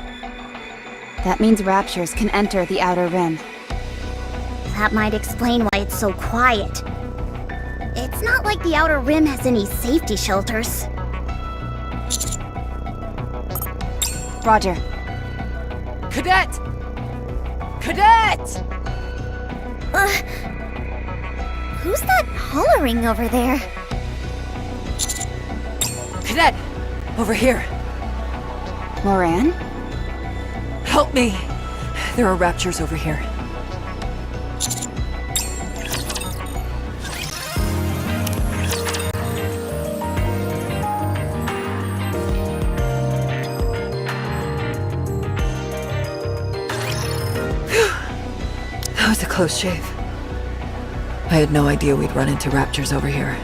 That means Raptures can enter the Outer Rim. That might explain why it's so quiet. It's not like the Outer Rim has any safety shelters. Roger. Cadet! Cadet! Who's that hollering over there? Cadet! Over here. Moran? Help me! There are Raptures over here. That was a close shave. I had no idea we'd run into Raptures over here.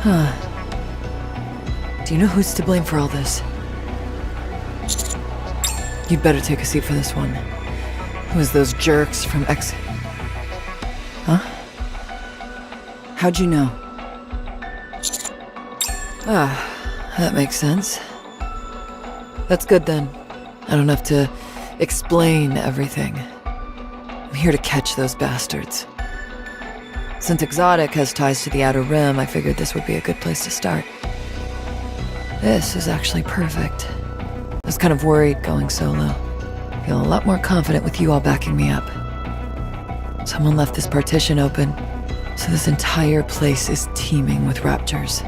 Huh. Do you know who's to blame for all this? You'd better take a seat for this one. It was those jerks from X... Huh? How'd you know? Ah, that makes sense. That's good then. I don't have to explain everything. I'm here to catch those bastards. Since Exotic has ties to the Outer Rim, I figured this would be a good place to start. This is actually perfect. I was kind of worried going solo. Feel a lot more confident with you all backing me up. Someone left this partition open, so this entire place is teeming with Raptors.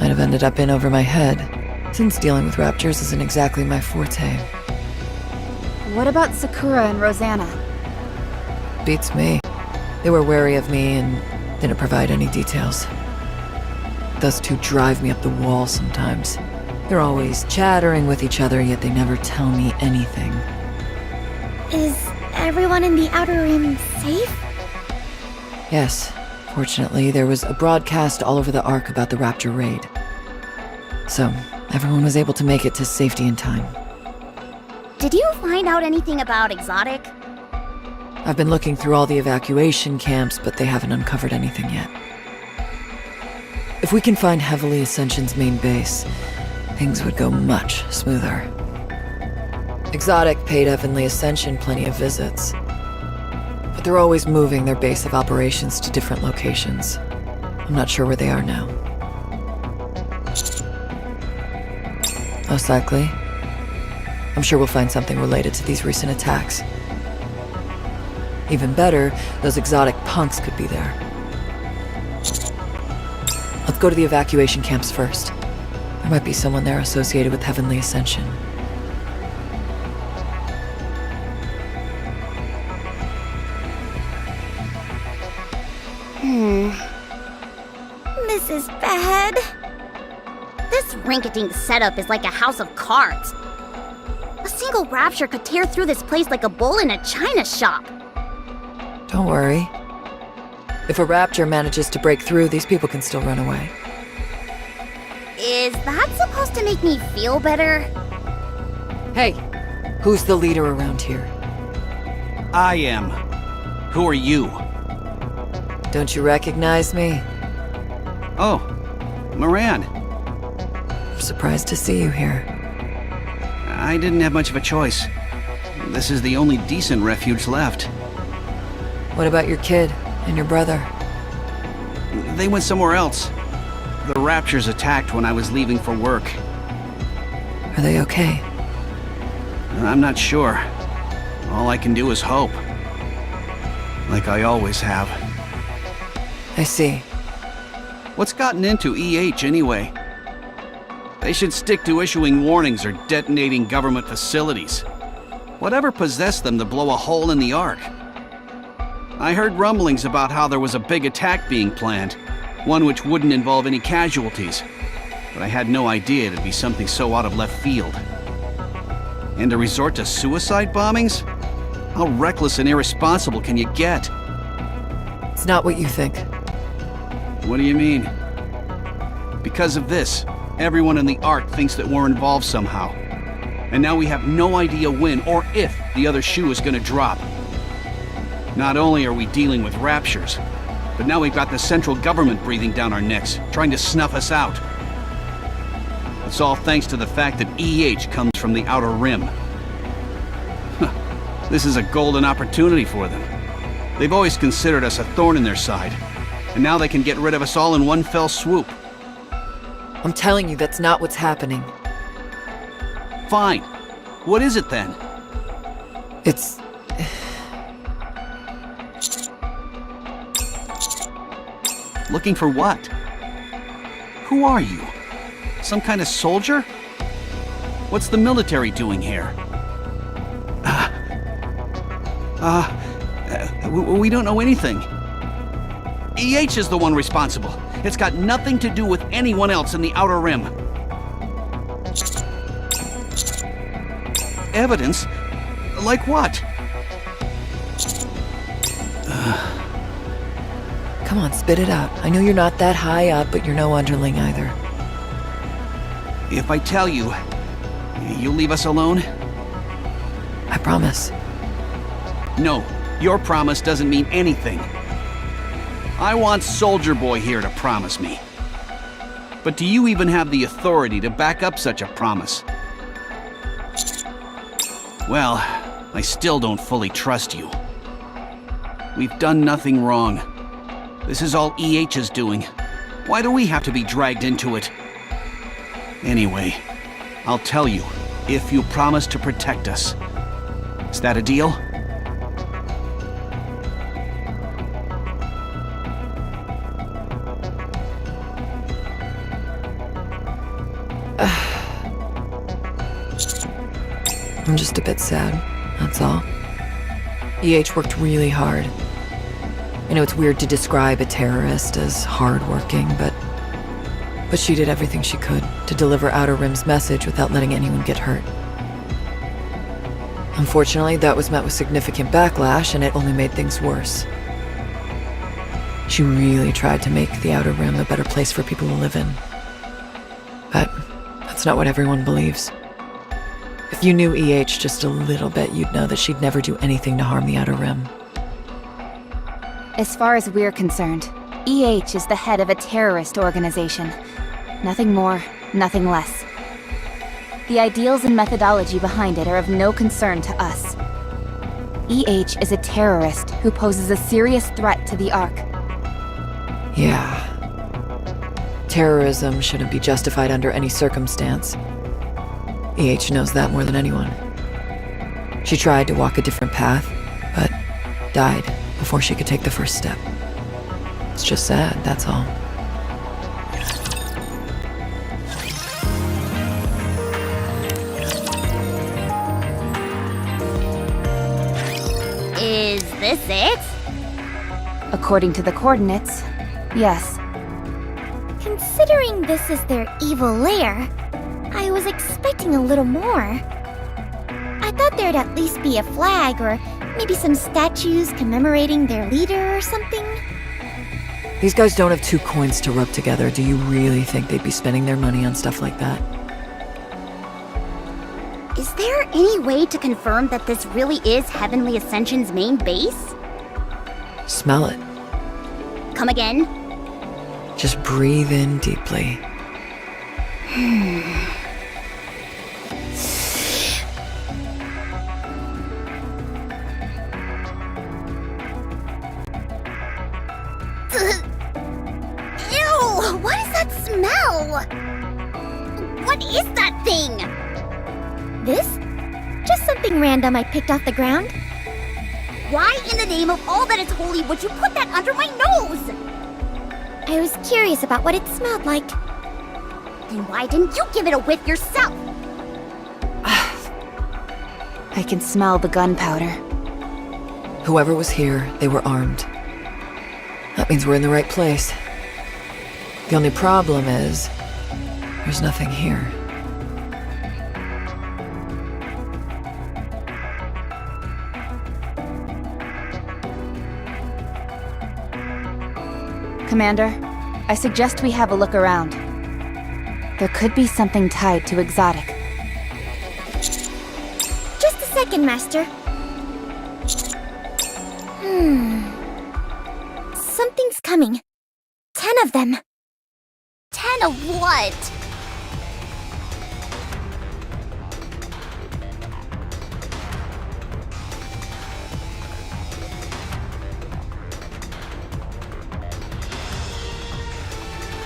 Might have ended up in over my head, since dealing with Raptors isn't exactly my forte. What about Sakura and Rosanna? Beats me. They were wary of me and didn't provide any details. Those two drive me up the wall sometimes. They're always chattering with each other, yet they never tell me anything. Is everyone in the Outer Rim safe? Yes. Fortunately, there was a broadcast all over the Ark about the Raptor raid. So, everyone was able to make it to safety in time. Did you find out anything about Exotic? I've been looking through all the evacuation camps, but they haven't uncovered anything yet. If we can find Heavenly Ascension's main base, things would go much smoother. Exotic paid Heavenly Ascension plenty of visits, but they're always moving their base of operations to different locations. I'm not sure where they are now. Most likely. I'm sure we'll find something related to these recent attacks. Even better, those exotic punks could be there. Let's go to the evacuation camps first. There might be someone there associated with Heavenly Ascension. This is bad. This rinky-dink setup is like a house of cards. A single Rapture could tear through this place like a bull in a china shop. Don't worry. If a Raptor manages to break through, these people can still run away. Is that supposed to make me feel better? Hey, who's the leader around here? I am. Who are you? Don't you recognize me? Oh, Moran. I'm surprised to see you here. I didn't have much of a choice. This is the only decent refuge left. What about your kid and your brother? They went somewhere else. The Raptures attacked when I was leaving for work. Are they okay? I'm not sure. All I can do is hope. Like I always have. I see. What's gotten into EH anyway? They should stick to issuing warnings or detonating government facilities. Whatever possessed them to blow a hole in the Ark? I heard rumblings about how there was a big attack being planned, one which wouldn't involve any casualties, but I had no idea it'd be something so out of left field. And to resort to suicide bombings? How reckless and irresponsible can you get? It's not what you think. What do you mean? Because of this, everyone in the Ark thinks that we're involved somehow. And now we have no idea when or if the other shoe is gonna drop. Not only are we dealing with raptures, but now we've got the central government breathing down our necks, trying to snuff us out. It's all thanks to the fact that EH comes from the Outer Rim. This is a golden opportunity for them. They've always considered us a thorn in their side, and now they can get rid of us all in one fell swoop. I'm telling you, that's not what's happening. Fine. What is it then? It's... Looking for what? Who are you? Some kind of soldier? What's the military doing here? We don't know anything. EH is the one responsible. It's got nothing to do with anyone else in the Outer Rim. Evidence? Like what? Come on, spit it out. I know you're not that high up, but you're no underling either. If I tell you, you'll leave us alone? I promise. No, your promise doesn't mean anything. I want Soldier Boy here to promise me. But do you even have the authority to back up such a promise? Well, I still don't fully trust you. We've done nothing wrong. This is all EH's doing. Why do we have to be dragged into it? Anyway, I'll tell you, if you promise to protect us. Is that a deal? I'm just a bit sad, that's all. EH worked really hard. I know it's weird to describe a terrorist as hardworking, but she did everything she could to deliver Outer Rim's message without letting anyone get hurt. Unfortunately, that was met with significant backlash, and it only made things worse. She really tried to make the Outer Rim a better place for people to live in. But that's not what everyone believes. If you knew EH just a little bit, you'd know that she'd never do anything to harm the Outer Rim. As far as we're concerned, EH is the head of a terrorist organization. Nothing more, nothing less. The ideals and methodology behind it are of no concern to us. EH is a terrorist who poses a serious threat to the Ark. Yeah. Terrorism shouldn't be justified under any circumstance. EH knows that more than anyone. She tried to walk a different path, but died before she could take the first step. It's just sad, that's all. Is this it? According to the coordinates, yes. Considering this is their evil lair, I was expecting a little more. I thought there'd at least be a flag or maybe some statues commemorating their leader or something. These guys don't have 2 coins to rub together. Do you really think they'd be spending their money on stuff like that? Is there any way to confirm that this really is Heavenly Ascension's main base? Smell it. Come again? Just breathe in deeply. Ew! What is that smell? What is that thing? This? Just something random I picked off the ground. Why in the name of all that is holy would you put that under my nose? I was curious about what it smelled like. Then why didn't you give it a whiff yourself? I can smell the gunpowder. Whoever was here, they were armed. That means we're in the right place. The only problem is, there's nothing here. Commander, I suggest we have a look around. There could be something tied to Exotic. Just a second, Master. Something's coming. 10 of them. 10 of what?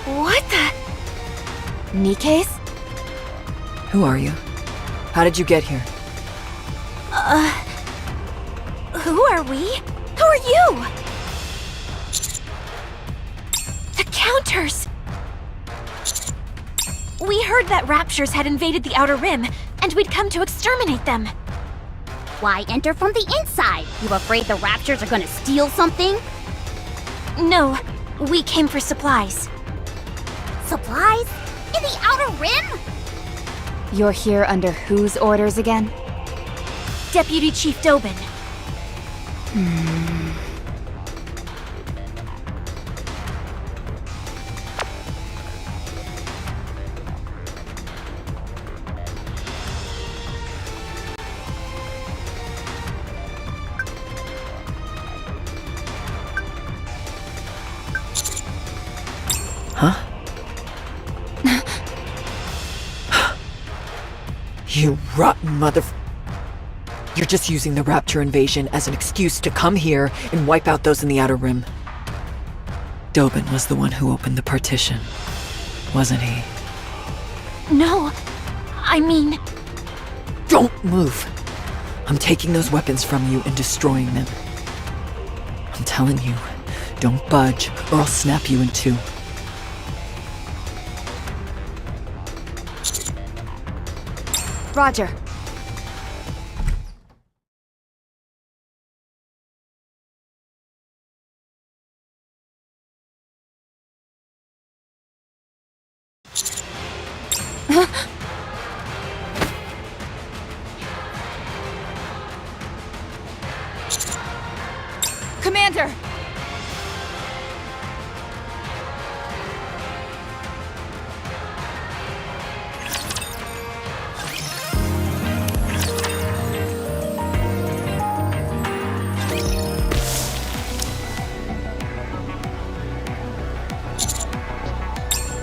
What the? Nikke's? Who are you? How did you get here? Who are we? Who are you? The Counters! We heard that Raptures had invaded the Outer Rim, and we'd come to exterminate them. Why enter from the inside? You afraid the Raptures are gonna steal something? No, we came for supplies. Supplies? In the Outer Rim? You're here under whose orders again? Deputy Chief Dobin. Huh? You rotten mother... You're just using the Rapture invasion as an excuse to come here and wipe out those in the Outer Rim. Dobin was the one who opened the partition, wasn't he? No, I mean... Don't move! I'm taking those weapons from you and destroying them. I'm telling you, don't budge or I'll snap you in two. Roger. Commander!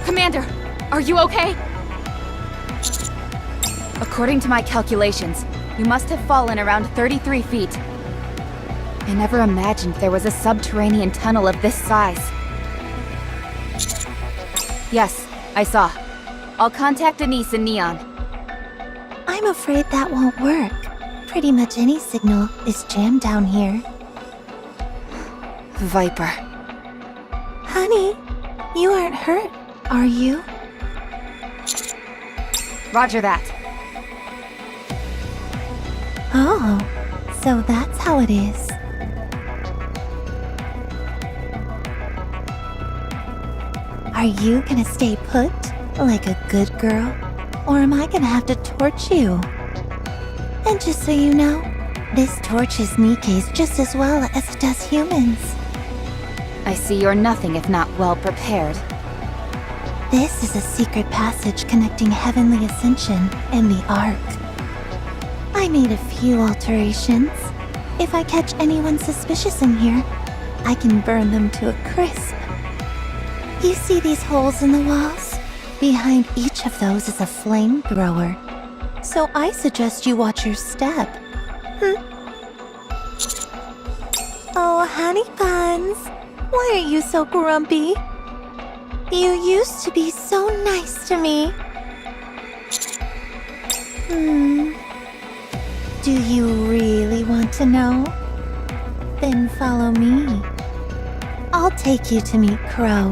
Commander, are you okay? According to my calculations, you must have fallen around 33 feet. I never imagined there was a subterranean tunnel of this size. Yes, I saw. I'll contact Denise and Neon. I'm afraid that won't work. Pretty much any signal is jammed down here. Viper. Honey, you aren't hurt, are you? Roger that. Oh, so that's how it is. Are you gonna stay put, like a good girl? Or am I gonna have to torch you? And just so you know, this torches Nikke's just as well as it does humans. I see you're nothing if not well prepared. This is a secret passage connecting Heavenly Ascension and the Ark. I made a few alterations. If I catch anyone suspicious in here, I can burn them to a crisp. You see these holes in the walls? Behind each of those is a flamethrower. So I suggest you watch your step. Oh, honey buns, why are you so grumpy? You used to be so nice to me. Do you really want to know? Then follow me. I'll take you to meet Crow.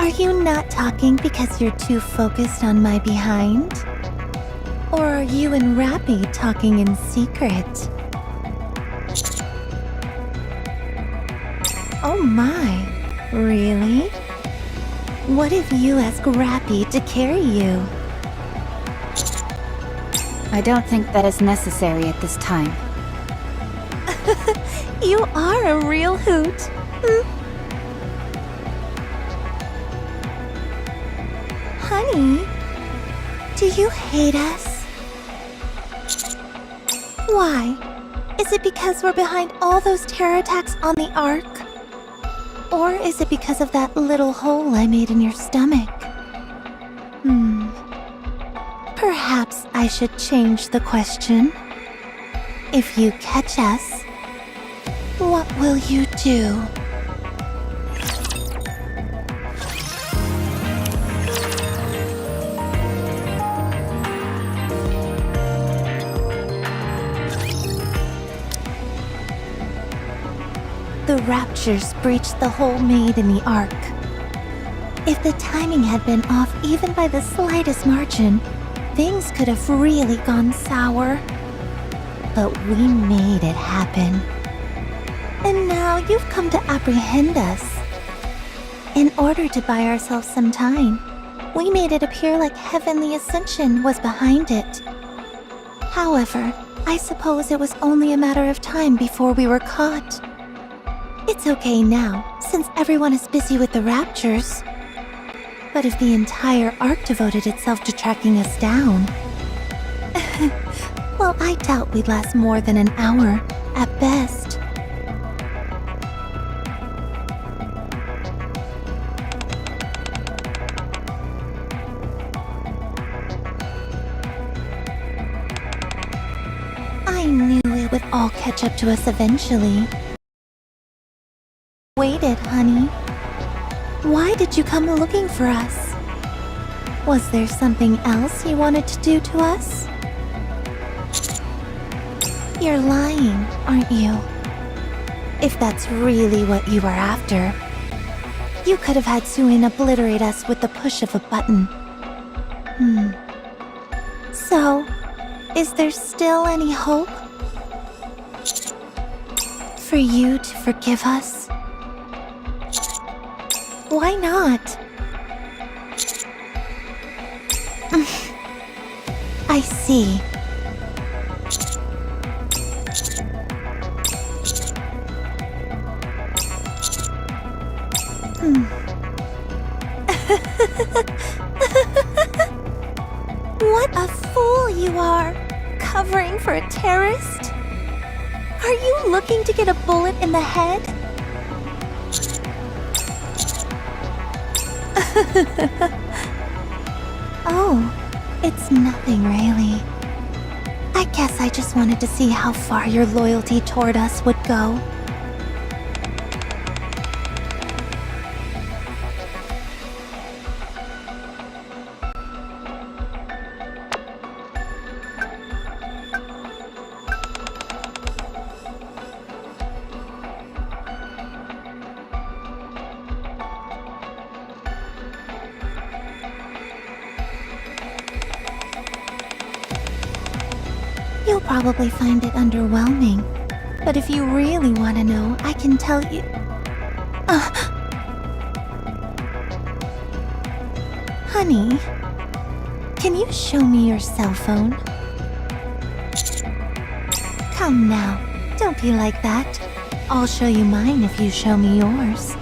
Are you not talking because you're too focused on my behind? Or are you and Rappy talking in secret? Oh my, really? What if you ask Rappy to carry you? I don't think that is necessary at this time. You are a real hoot. Honey, do you hate us? Why? Is it because we're behind all those terror attacks on the Ark? Or is it because of that little hole I made in your stomach? Perhaps I should change the question. If you catch us, what will you do? The Raptures breached the hole made in the Ark. If the timing had been off even by the slightest margin, things could have really gone sour. But we made it happen. And now you've come to apprehend us. In order to buy ourselves some time, we made it appear like Heavenly Ascension was behind it. However, I suppose it was only a matter of time before we were caught. It's okay now, since everyone is busy with the Raptures. But if the entire Ark devoted itself to tracking us down... well, I doubt we'd last more than an hour, at best. I knew it would all catch up to us eventually. Waited, honey. Why did you come looking for us? Was there something else you wanted to do to us? You're lying, aren't you? If that's really what you were after, you could have had Suin obliterate us with the push of a button. So, is there still any hope? For you to forgive us? Why not? I see. What a fool you are! Covering for a terrorist? Are you looking to get a bullet in the head? Oh, it's nothing really. I guess I just wanted to see how far your loyalty toward us would go. You'll probably find it underwhelming, but if you really want to know, I can tell you... Honey, can you show me your cell phone? Come now, don't be like that. I'll show you mine if you show me yours.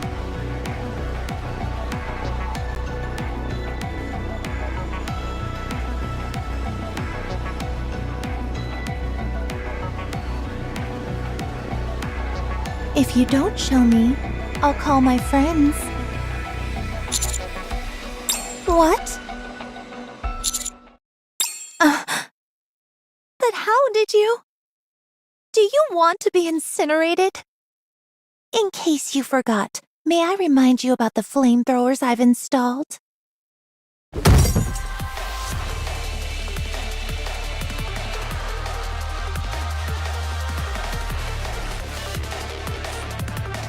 If you don't show me, I'll call my friends. What? But how did you? Do you want to be incinerated? In case you forgot, may I remind you about the flamethrowers I've installed?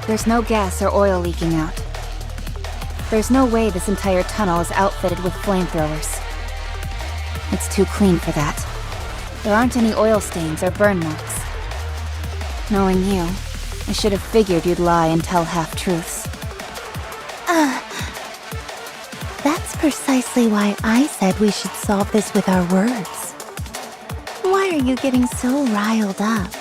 There's no gas or oil leaking out. There's no way this entire tunnel is outfitted with flamethrowers. It's too clean for that. There aren't any oil stains or burn marks. Knowing you, I should have figured you'd lie and tell half-truths. That's precisely why I said we should solve this with our words. Why are you getting so riled up?